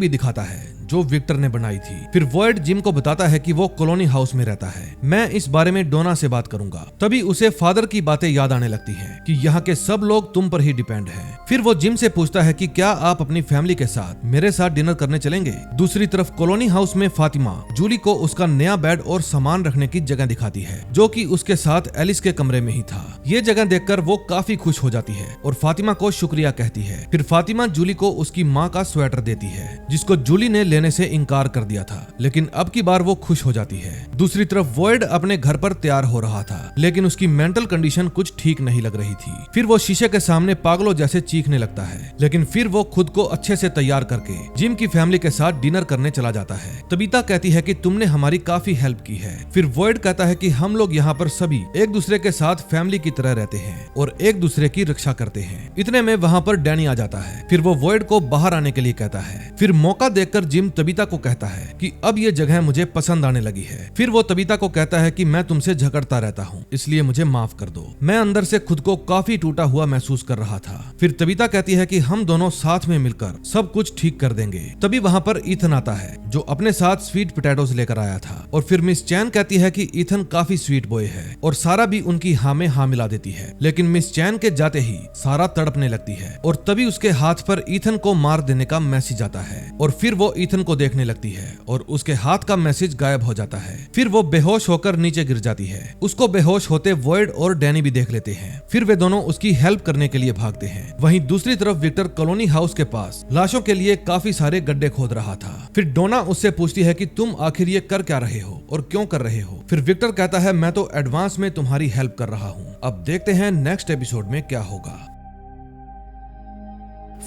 [SPEAKER 1] भी दिखाता है जो विक्टर ने बनाई थी। फिर वॉइड जिम को बताता है कि वो कॉलोनी हाउस में रहता है, मैं इस बारे में डोना से बात करूंगा। तभी उसे फादर की बातें याद आने लगती हैं कि यहाँ के सब लोग तुम पर ही डिपेंड हैं। फिर वो जिम से पूछता है कि क्या आप अपनी फैमिली के साथ मेरे साथ डिनर करने चलेंगे। दूसरी तरफ कॉलोनी हाउस में फातिमा जूली को उसका नया बेड और सामान रखने की जगह दिखाती है जो कि उसके साथ एलिस के कमरे में ही था। ये जगह देखकर वो काफी खुश हो जाती है और फातिमा को शुक्रिया कहती है। फिर फातिमा जूली को उसकी माँ का स्वेटर देती है जिसको जूली ने लेने से इनकार कर दिया था, लेकिन अब की बार वो खुश हो जाती है। दूसरी तरफ वॉइड अपने घर पर तैयार हो रहा था, लेकिन उसकी मेंटल कंडीशन कुछ ठीक नहीं लग रही थी। फिर वो शीशे के सामने पागलों जैसे चीखने लगता है, लेकिन फिर वो खुद को अच्छे से तैयार करके जिम की फैमिली के साथ डिनर करने चला जाता है। तबीता कहती है कि तुमने हमारी काफी हेल्प की है। फिर वॉइड कहता है कि हम लोग यहाँ पर सभी एक दूसरे के साथ फैमिली की तरह रहते हैं और एक दूसरे की रक्षा करते हैं। इतने में वहाँ पर डैनी आ जाता है। फिर वो वॉइड को बाहर आने के लिए कहता है। फिर मौका देखकर जिम तबीता को कहता है कि अब ये जगह मुझे पसंद आने लगी है। फिर वो तबीता को कहता है कि मैं तुमसे झगड़ता रहता हूँ, इसलिए मुझे माफ कर दो। मैं अंदर से खुद को काफी टूटा हुआ महसूस कर रहा था। फिर तबीता कहती है कि हम दोनों साथ में मिलकर सब कुछ ठीक कर देंगे। तभी वहाँ पर ईथन आता है जो अपने साथ स्वीट पोटैटोज लेकर आया था। और फिर मिस चैन कहती है कि ईथन काफी स्वीट बॉय है और सारा भी उनकी हाँ में हाँ मिला देती है। लेकिन मिस चैन के जाते ही सारा तड़पने लगती है और तभी उसके हाथ पर ईथन को मार देने का मैसेज आता है और फिर वो ईथन को देखने लगती है और उसके हाथ का मैसेज गायब हो जाता है। फिर वो बेहोश होकर नीचे गिर जाती है। उसको बेहोश होते वॉइड और डैनी भी देख लेते हैं। फिर वे दोनों उसकी हेल्प करने के लिए भागते हैं। वहीं दूसरी तरफ विक्टर कॉलोनी हाउस के पास लाशों के लिए काफी सारे गड्ढे खोद रहा था। फिर डोना उससे पूछती है कि तुम आखिर ये कर क्या रहे हो और क्यों कर रहे हो। फिर विक्टर कहता है मैं तो एडवांस में तुम्हारी हेल्प कर रहा हूँ। अब देखते हैं नेक्स्ट एपिसोड में क्या होगा।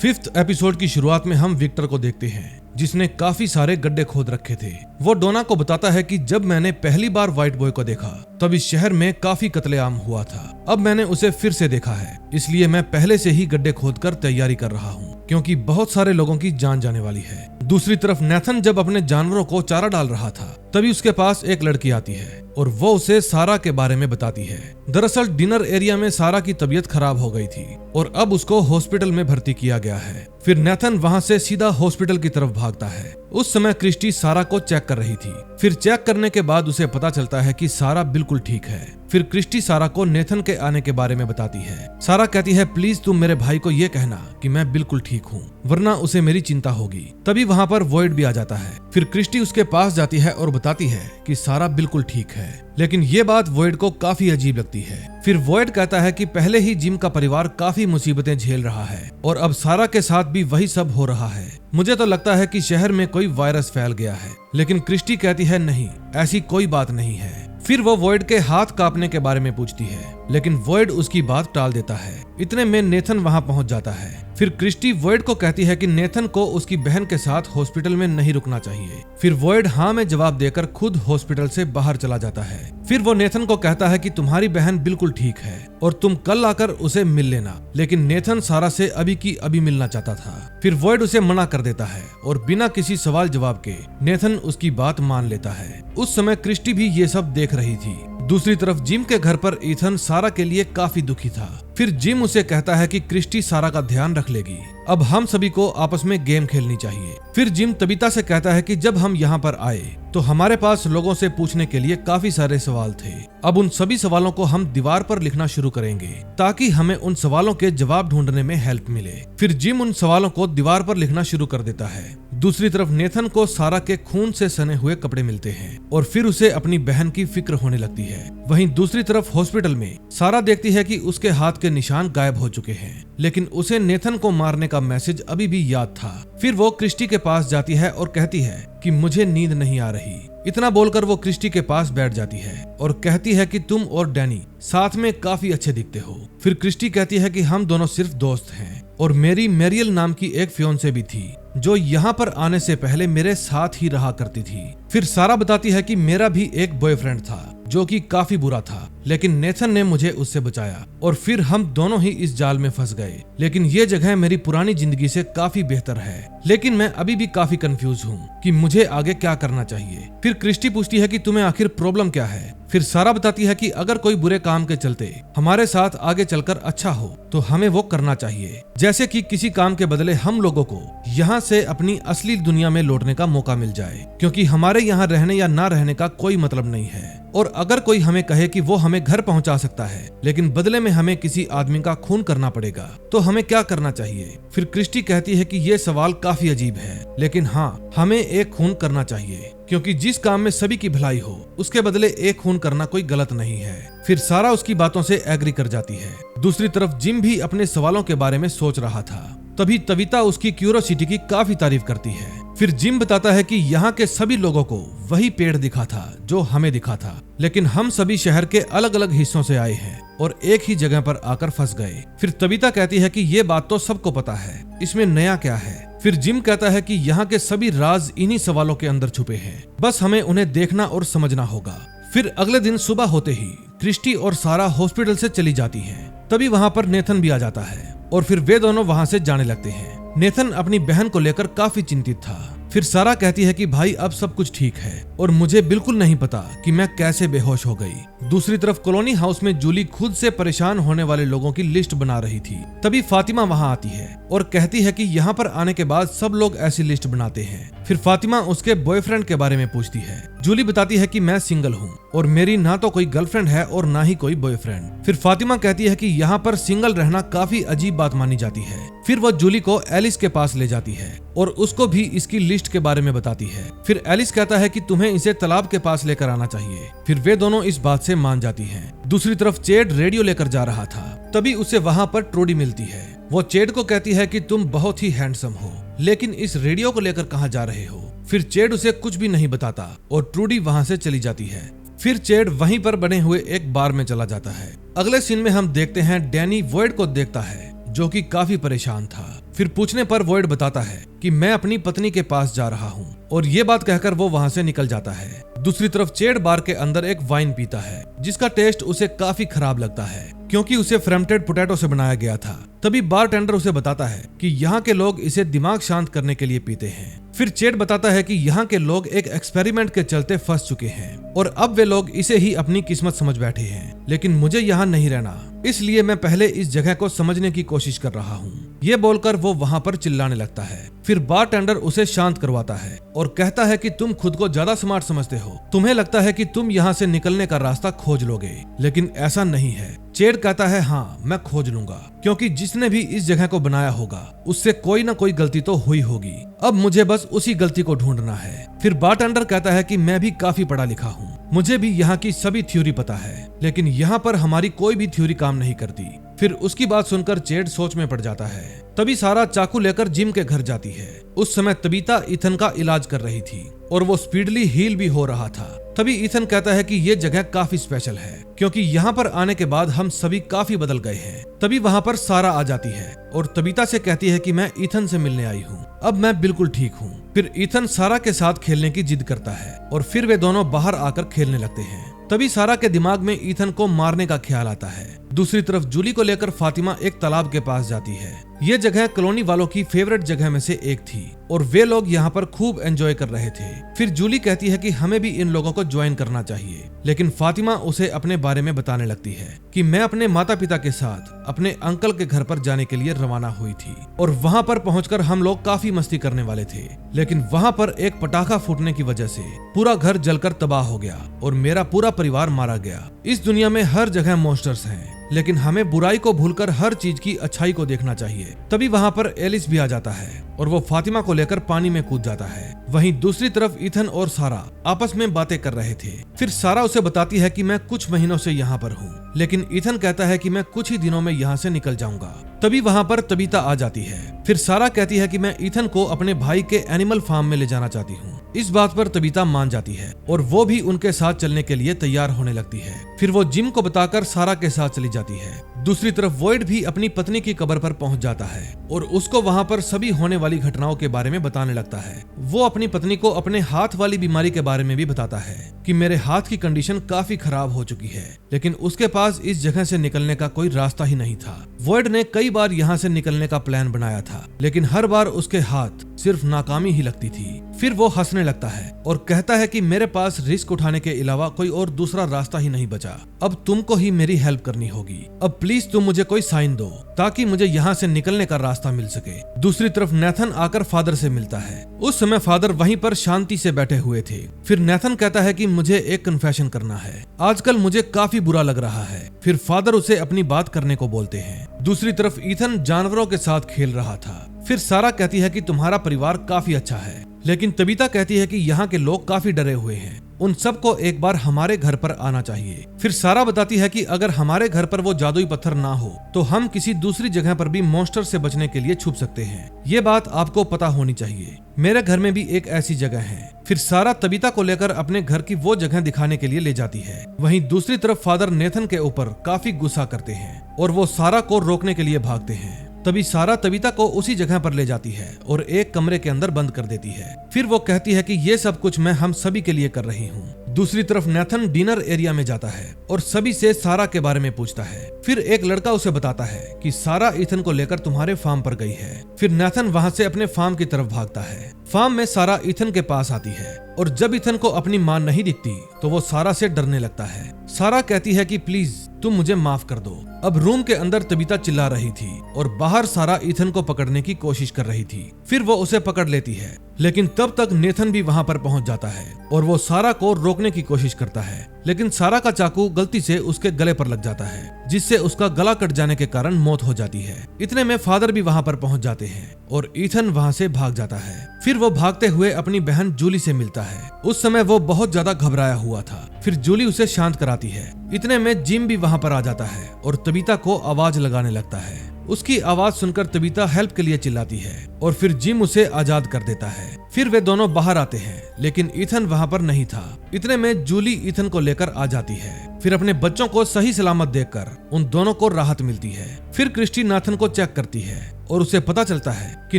[SPEAKER 1] 5th एपिसोड की शुरुआत में हम विक्टर को देखते हैं जिसने काफी सारे गड्ढे खोद रखे थे। वो डोना को बताता है कि जब मैंने पहली बार व्हाइट बॉय को देखा तब इस शहर में काफी कत्लेआम हुआ था। अब मैंने उसे फिर से देखा है, इसलिए मैं पहले से ही गड्ढे खोदकर तैयारी कर रहा हूँ क्योंकि बहुत सारे लोगों की जान जाने वाली है। दूसरी तरफ नेथन जब अपने जानवरों को चारा डाल रहा था तभी उसके पास एक लड़की आती है और वो उसे सारा के बारे में बताती है। दरअसल डिनर एरिया में सारा की तबीयत खराब हो गई थी और अब उसको हॉस्पिटल में भर्ती किया गया है। फिर नेथन वहां से सीधा हॉस्पिटल की तरफ भागता है। उस समय क्रिस्टी सारा को चेक कर रही थी। फिर चेक करने के बाद उसे पता चलता है कि सारा बिल्कुल ठीक है। फिर क्रिस्टी सारा को नेथन के आने के बारे में बताती है। सारा कहती है प्लीज तुम मेरे भाई को ये कहना कि मैं बिल्कुल ठीक हूँ, वरना उसे मेरी चिंता होगी। तभी वहाँ पर वॉइड भी आ जाता है। फिर क्रिस्टी उसके पास जाती है और बताती है कि सारा बिल्कुल ठीक है, लेकिन ये बात वॉइड को काफी अजीब लगती है। फिर वॉइड कहता है कि पहले ही जिम का परिवार काफी मुसीबतें झेल रहा है और अब सारा के साथ भी वही सब हो रहा है। मुझे तो लगता है कि शहर में कोई वायरस फैल गया है। लेकिन क्रिस्टी कहती है नहीं, ऐसी कोई बात नहीं है। फिर वो वॉइड के हाथ कांपने के बारे में पूछती है, लेकिन वॉइड उसकी बात टाल देता है। इतने में नेथन वहां पहुंच जाता है। फिर क्रिस्टी वॉइड को कहती है कि नेथन को उसकी बहन के साथ हॉस्पिटल में नहीं रुकना चाहिए। फिर वॉइड हाँ में जवाब देकर खुद हॉस्पिटल से बाहर चला जाता है। फिर वो नेथन को कहता है कि तुम्हारी बहन बिल्कुल ठीक है और तुम कल आकर उसे मिल लेना। लेकिन नेथन सारा से अभी की अभी मिलना चाहता था। फिर वॉइड उसे मना कर देता है और बिना किसी सवाल जवाब के नेथन उसकी बात मान लेता है। उस समय क्रिस्टी भी ये सब देख रही थी। दूसरी तरफ जिम के घर पर ईथन सारा के लिए काफी दुखी था। फिर जिम उसे कहता है कि क्रिस्टी सारा का ध्यान रख लेगी, अब हम सभी को आपस में गेम खेलनी चाहिए। फिर जिम तबीता से कहता है कि जब हम यहाँ पर आए तो हमारे पास लोगों से पूछने के लिए काफी सारे सवाल थे। अब उन सभी सवालों को हम दीवार पर लिखना शुरू करेंगे ताकि हमें उन सवालों के जवाब ढूंढने में हेल्प मिले। फिर जिम उन सवालों को दीवार पर लिखना शुरू कर देता है। दूसरी तरफ नेथन को सारा के खून से सने हुए कपड़े मिलते हैं और फिर उसे अपनी बहन की फिक्र होने लगती है। वहीं दूसरी तरफ हॉस्पिटल में सारा देखती है कि उसके हाथ के निशान गायब हो चुके हैं, लेकिन उसे नेथन को मारने का मैसेज अभी भी याद था। फिर वो क्रिस्टी के पास जाती है और कहती है कि मुझे नींद नहीं आ रही। इतना बोलकर वो क्रिस्टी के पास बैठ जाती है और कहती है कि तुम और डैनी साथ में काफी अच्छे दिखते हो। फिर क्रिस्टी कहती है कि हम दोनों सिर्फ दोस्त हैं और मेरी मैरियल नाम की एक फियोंसे भी थी जो यहाँ पर आने से पहले मेरे साथ ही रहा करती थी। फिर सारा बताती है कि मेरा भी एक बॉयफ्रेंड था जो कि काफी बुरा था लेकिन नेथन ने मुझे उससे बचाया और फिर हम दोनों ही इस जाल में फंस गए। लेकिन ये जगह मेरी पुरानी जिंदगी से काफी बेहतर है, लेकिन मैं अभी भी काफी कंफ्यूज हूँ कि मुझे आगे क्या करना चाहिए। फिर क्रिस्टी पूछती है कि तुम्हें आखिर प्रॉब्लम क्या है। फिर सारा बताती है कि अगर कोई बुरे काम के चलते हमारे साथ आगे चलकर अच्छा हो तो हमें वो करना चाहिए, जैसे कि किसी काम के बदले हम लोगों को यहाँ से अपनी असली दुनिया में लौटने का मौका मिल जाए, क्योंकि हमारे यहाँ रहने या ना रहने का कोई मतलब नहीं है। और अगर कोई हमें कहे कि वो हमें घर पहुंचा सकता है लेकिन बदले में हमें किसी आदमी का खून करना पड़ेगा, तो हमें क्या करना चाहिए। फिर क्रिस्टी कहती है कि ये सवाल काफी अजीब है, लेकिन हाँ, हमें एक खून करना चाहिए, क्योंकि जिस काम में सभी की भलाई हो उसके बदले एक खून करना कोई गलत नहीं है। फिर सारा उसकी बातों से एग्री कर जाती है। दूसरी तरफ जिम भी अपने सवालों के बारे में सोच रहा था। तभी तविता उसकी क्यूरोसिटी की काफी तारीफ करती है। फिर जिम बताता है कि यहाँ के सभी लोगों को वही पेड़ दिखा था जो हमें दिखा था, लेकिन हम सभी शहर के अलग अलग हिस्सों से आए हैं और एक ही जगह पर आकर फंस गए। फिर तविता कहती है कि ये बात तो सबको पता है, इसमें नया क्या है। फिर जिम कहता है कि यहाँ के सभी राज इन्हीं सवालों के अंदर छुपे हैं, बस हमें उन्हें देखना और समझना होगा। फिर अगले दिन सुबह होते ही क्रिस्टी और सारा हॉस्पिटल से चली जाती हैं। तभी वहाँ पर नेथन भी आ जाता है और फिर वे दोनों वहाँ से जाने लगते हैं। नेथन अपनी बहन को लेकर काफी चिंतित था। फिर सारा कहती है कि भाई अब सब कुछ ठीक है और मुझे बिल्कुल नहीं पता कि मैं कैसे बेहोश हो गई। दूसरी तरफ कॉलोनी हाउस में जूली खुद से परेशान होने वाले लोगों की लिस्ट बना रही थी। तभी फातिमा वहां आती है और कहती है कि यहाँ पर आने के बाद सब लोग ऐसी लिस्ट बनाते हैं। फिर फातिमा उसके बॉयफ्रेंड के बारे में पूछती है। जूली बताती है कि मैं सिंगल हूँ और मेरी ना तो कोई गर्लफ्रेंड है और ना ही कोई बॉयफ्रेंड। फिर फातिमा कहती है कि यहाँ पर सिंगल रहना काफी अजीब बात मानी जाती है। फिर वो जूली को एलिस के पास ले जाती है और उसको भी इसकी लिस्ट के बारे में बताती है। फिर एलिस कहता है कि तुम्हें इसे तालाब के पास लेकर आना चाहिए। फिर वे दोनों इस बात से मान जाती हैं। दूसरी तरफ चेड रेडियो लेकर जा रहा था। तभी उसे वहाँ पर ट्रूडी मिलती है। वो चेड को कहती है कि तुम बहुत ही हैंडसम हो, लेकिन इस रेडियो को लेकर कहाँ जा रहे हो। फिर चेड उसे कुछ भी नहीं बताता और ट्रूडी वहाँ से चली जाती है। फिर चेड वहीं पर बने हुए एक बार में चला जाता है। अगले सीन में हम देखते हैं डैनी वॉइड को देखता है जो कि काफी परेशान था। फिर पूछने पर वॉइड बताता है कि मैं अपनी पत्नी के पास जा रहा हूँ और ये बात कहकर वो वहाँ से निकल जाता है। दूसरी तरफ चेड बार के अंदर एक वाइन पीता है जिसका टेस्ट उसे काफी खराब लगता है क्योंकि उसे फर्मेंटेड पोटैटो से बनाया गया था। तभी बारटेंडर उसे बताता है कि यहाँ के लोग इसे दिमाग शांत करने के लिए पीते हैं। फिर चेड बताता है कि यहाँ के लोग एक एक्सपेरिमेंट के चलते फंस चुके हैं और अब वे लोग इसे ही अपनी किस्मत समझ बैठे हैं, लेकिन मुझे यहाँ नहीं रहना, इसलिए मैं पहले इस जगह को समझने की कोशिश कर रहा हूँ। ये बोलकर वो वहाँ पर चिल्लाने लगता है। फिर बारटेंडर उसे शांत करवाता है और कहता है कि तुम खुद को ज्यादा स्मार्ट समझते हो, तुम्हें लगता है कि तुम यहाँ से निकलने का रास्ता खोज लोगे, लेकिन ऐसा नहीं है। चेड कहता है हाँ, मैं खोज लूंगा, क्योंकि जिसने भी इस जगह को बनाया होगा उससे कोई ना कोई गलती तो हुई होगी, अब मुझे बस उसी गलती को ढूंढना है। फिर बारटेंडर कहता है कि मैं भी काफी पढ़ा लिखा हूँ, मुझे भी यहाँ की सभी थ्योरी पता है, लेकिन यहाँ पर हमारी कोई भी थ्योरी काम नहीं करती। फिर उसकी बात सुनकर चेड सोच में पड़ जाता है। तभी सारा चाकू लेकर जिम के घर जाती है। उस समय तबीता इथन का इलाज कर रही थी और वो स्पीडली हील भी हो रहा था। तभी इथन कहता है कि ये जगह काफी स्पेशल है क्योंकि यहाँ पर आने के बाद हम सभी काफी बदल गए हैं। तभी वहाँ पर सारा आ जाती है और तबीता से कहती है कि मैं इथन से मिलने आई हूँ, अब मैं बिल्कुल ठीक हूँ। फिर इथन सारा के साथ खेलने की जिद करता है और फिर वे दोनों बाहर आकर खेलने लगते हैं। तभी सारा के दिमाग में इथन को मारने का ख्याल आता है। दूसरी तरफ जूली को लेकर फातिमा एक तालाब के पास जाती है। ये जगह कॉलोनी वालों की फेवरेट जगह में से एक थी और वे लोग यहाँ पर खूब एंजॉय कर रहे थे। फिर जूली कहती है कि हमें भी इन लोगों को ज्वाइन करना चाहिए, लेकिन फातिमा उसे अपने बारे में बताने लगती है कि मैं अपने माता पिता के साथ अपने अंकल के घर पर जाने के लिए रवाना हुई थी और वहाँ पर पहुंचकर हम लोग काफी मस्ती करने वाले थे, लेकिन वहाँ पर एक पटाखा फूटने की वजह से पूरा घर जलकर तबाह हो गया और मेरा पूरा परिवार मारा गया। इस दुनिया में हर जगह मॉन्स्टर्स हैं, लेकिन हमें बुराई को भूलकर हर चीज की अच्छाई को देखना चाहिए। तभी वहाँ पर एलिस भी आ जाता है और वो फातिमा को लेकर पानी में कूद जाता है। वहीं दूसरी तरफ इथन और सारा आपस में बातें कर रहे थे। फिर सारा उसे बताती है कि मैं कुछ महीनों से यहाँ पर हूँ, लेकिन इथन कहता है कि मैं कुछ ही दिनों में यहाँ से निकल जाऊंगा। तभी वहाँ पर तबीता आ जाती है। फिर सारा कहती है कि मैं इथन को अपने भाई के एनिमल फार्म में ले जाना चाहती हूँ। इस बात पर तबीता मान जाती है और वो भी उनके साथ चलने के लिए तैयार होने लगती है। फिर वो जिम को बताकर सारा के साथ चली जाती है। दूसरी तरफ वॉइड भी अपनी पत्नी की कब्र पर पहुंच जाता है और उसको वहां पर सभी होने वाली घटनाओं के बारे में बताने लगता है। वो अपनी पत्नी को अपने हाथ वाली बीमारी के बारे में भी बताता है कि मेरे हाथ की कंडीशन काफी खराब हो चुकी है, लेकिन उसके पास इस जगह से निकलने का कोई रास्ता ही नहीं था। वॉइड ने कई बार यहाँ से निकलने का प्लान बनाया था, लेकिन हर बार उसके हाथ सिर्फ नाकामी ही लगती थी। फिर वो हंसने लगता है और कहता है कि मेरे पास रिस्क उठाने के अलावा कोई और दूसरा रास्ता ही नहीं बचा। अब तुमको ही मेरी हेल्प करनी होगी। अब प्लीज तुम मुझे कोई साइन दो ताकि मुझे यहाँ से निकलने का रास्ता मिल सके। दूसरी तरफ नेथन आकर फादर से मिलता है। उस समय फादर वहीं पर शांति से बैठे हुए थे। फिर नेथन कहता है कि मुझे एक कन्फेशन करना है, आजकल मुझे काफी बुरा लग रहा है। फिर फादर उसे अपनी बात करने को बोलते हैं। दूसरी तरफ ईथन जानवरों के साथ खेल रहा था। फिर सारा कहती है कि तुम्हारा परिवार काफी अच्छा है, लेकिन तबीता कहती है कि यहाँ के लोग काफी डरे हुए हैं, उन सबको एक बार हमारे घर पर आना चाहिए। फिर सारा बताती है कि अगर हमारे घर पर वो जादुई पत्थर ना हो तो हम किसी दूसरी जगह पर भी मॉन्स्टर से बचने के लिए छुप सकते हैं। ये बात आपको पता होनी चाहिए, मेरे घर में भी एक ऐसी जगह है। फिर सारा तबीता को लेकर अपने घर की वो जगह दिखाने के लिए ले जाती है। वहीं दूसरी तरफ फादर नेथन के ऊपर काफी गुस्सा करते हैं और वो सारा को रोकने के लिए भागते हैं। तभी सारा तबीता को उसी जगह पर ले जाती है और एक कमरे के अंदर बंद कर देती है। फिर वो कहती है कि ये सब कुछ मैं हम सभी के लिए कर रही हूँ। दूसरी तरफ नेथन डिनर एरिया में जाता है और सभी से सारा के बारे में पूछता है। फिर एक लड़का उसे बताता है कि सारा ईथन को लेकर तुम्हारे फार्म पर गई है। फिर नेथन वहाँ से अपने फार्म की तरफ भागता है। फार्म में सारा ईथन के पास आती है और जब ईथन को अपनी मां नहीं दिखती तो वो सारा से डरने लगता है। सारा कहती है कि प्लीज तुम मुझे माफ कर दो। अब रूम के अंदर तबीता चिल्ला रही थी और बाहर सारा ईथन को पकड़ने की कोशिश कर रही थी। फिर वो उसे पकड़ लेती है, लेकिन तब तक नेथन भी वहां पर पहुंच जाता है और वो सारा को रोकने की कोशिश करता है, लेकिन सारा का चाकू गलती से उसके गले पर लग जाता है, जिससे उसका गला कट जाने के कारण मौत हो जाती है। इतने में फादर भी वहां पर पहुंच जाते हैं और ईथन वहां से भाग जाता है। फिर वो भागते हुए अपनी बहन जूली से मिलता है। उस समय वो बहुत ज्यादा घबराया हुआ था। फिर जूली उसे शांत कराती है। इतने में जिम भी वहां पर आ जाता है और तबीता को आवाज लगाने लगता है। उसकी आवाज सुनकर तबीता हेल्प के लिए चिल्लाती है और फिर जिम उसे आजाद कर देता है। फिर वे दोनों बाहर आते हैं, लेकिन ईथन वहां पर नहीं था। इतने में जूली ईथन को लेकर आ जाती है। फिर अपने बच्चों को सही सलामत देखकर उन दोनों को राहत मिलती है। फिर क्रिस्टी नाथन को चेक करती है और उसे पता चलता है कि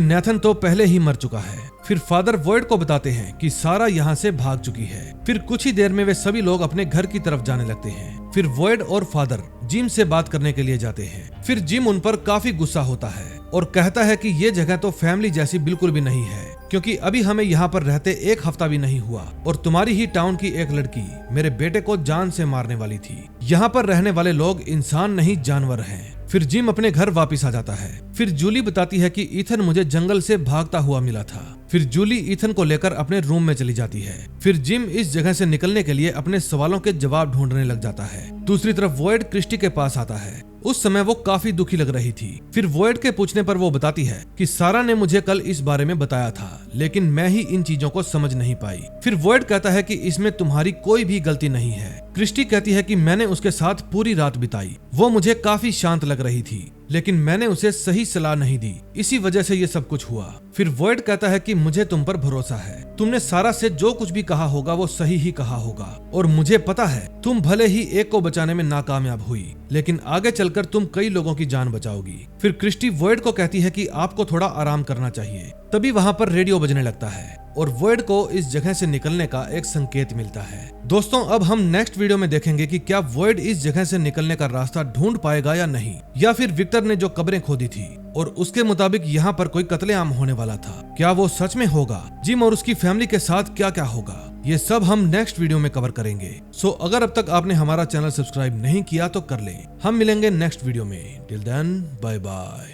[SPEAKER 1] नेथन तो पहले ही मर चुका है। फिर फादर वॉइड को बताते हैं कि सारा यहाँ से भाग चुकी है। फिर कुछ ही देर में वे सभी लोग अपने घर की तरफ जाने लगते हैं। फिर वॉइड और फादर जिम से बात करने के लिए जाते हैं। फिर जिम उन पर काफी गुस्सा होता है और कहता है कि ये जगह तो फैमिली जैसी बिल्कुल भी नहीं है, क्योंकि अभी हमें यहाँ पर रहते एक हफ्ता भी नहीं हुआ और तुम्हारी ही टाउन की एक लड़की मेरे बेटे को जान से मारने वाली थी। यहाँ पर रहने वाले लोग इंसान नहीं जानवर हैं। फिर जिम अपने घर वापस आ जाता है। फिर जूली बताती है कि ईथन मुझे जंगल से भागता हुआ मिला था। फिर जूली ईथन को लेकर अपने रूम में चली जाती है। फिर जिम इस जगह से निकलने के लिए अपने सवालों के जवाब ढूंढने लग जाता है। दूसरी तरफ वॉइड क्रिस्टी के पास आता है। उस समय वो काफी दुखी लग रही थी। फिर वॉइड के पूछने पर वो बताती है कि सारा ने मुझे कल इस बारे में बताया था, लेकिन मैं ही इन चीजों को समझ नहीं पाई। फिर वॉइड कहता है कि इसमें तुम्हारी कोई भी गलती नहीं है। क्रिस्टी कहती है कि मैंने उसके साथ पूरी रात बिताई, वो मुझे काफी शांत लग रही थी, लेकिन मैंने उसे सही सलाह नहीं दी, इसी वजह से ये सब कुछ हुआ। फिर वॉइड कहता है कि मुझे तुम पर भरोसा है, तुमने सारा से जो कुछ भी कहा होगा वो सही ही कहा होगा और मुझे पता है तुम भले ही एक को बचाने में नाकामयाब हुई, लेकिन आगे चलकर तुम कई लोगों की जान बचाओगी। फिर क्रिस्टी वॉइड को कहती है कि आपको थोड़ा आराम करना चाहिए। तभी वहाँ पर रेडियो बजने लगता है और वॉइड को इस जगह से निकलने का एक संकेत मिलता है। दोस्तों, अब हम नेक्स्ट वीडियो में देखेंगे कि क्या वॉइड इस जगह से निकलने का रास्ता ढूंढ पाएगा या नहीं, या फिर विक्टर ने जो कब्रें खोदी थी और उसके मुताबिक यहाँ पर कोई कत्लेआम होने वाला था, क्या वो सच में होगा? जिम और उसकी फैमिली के साथ क्या क्या होगा, ये सब हम नेक्स्ट वीडियो में कवर करेंगे। सो अगर अब तक आपने हमारा चैनल सब्सक्राइब नहीं किया तो कर लें। हम मिलेंगे नेक्स्ट वीडियो में। Till then, bye bye.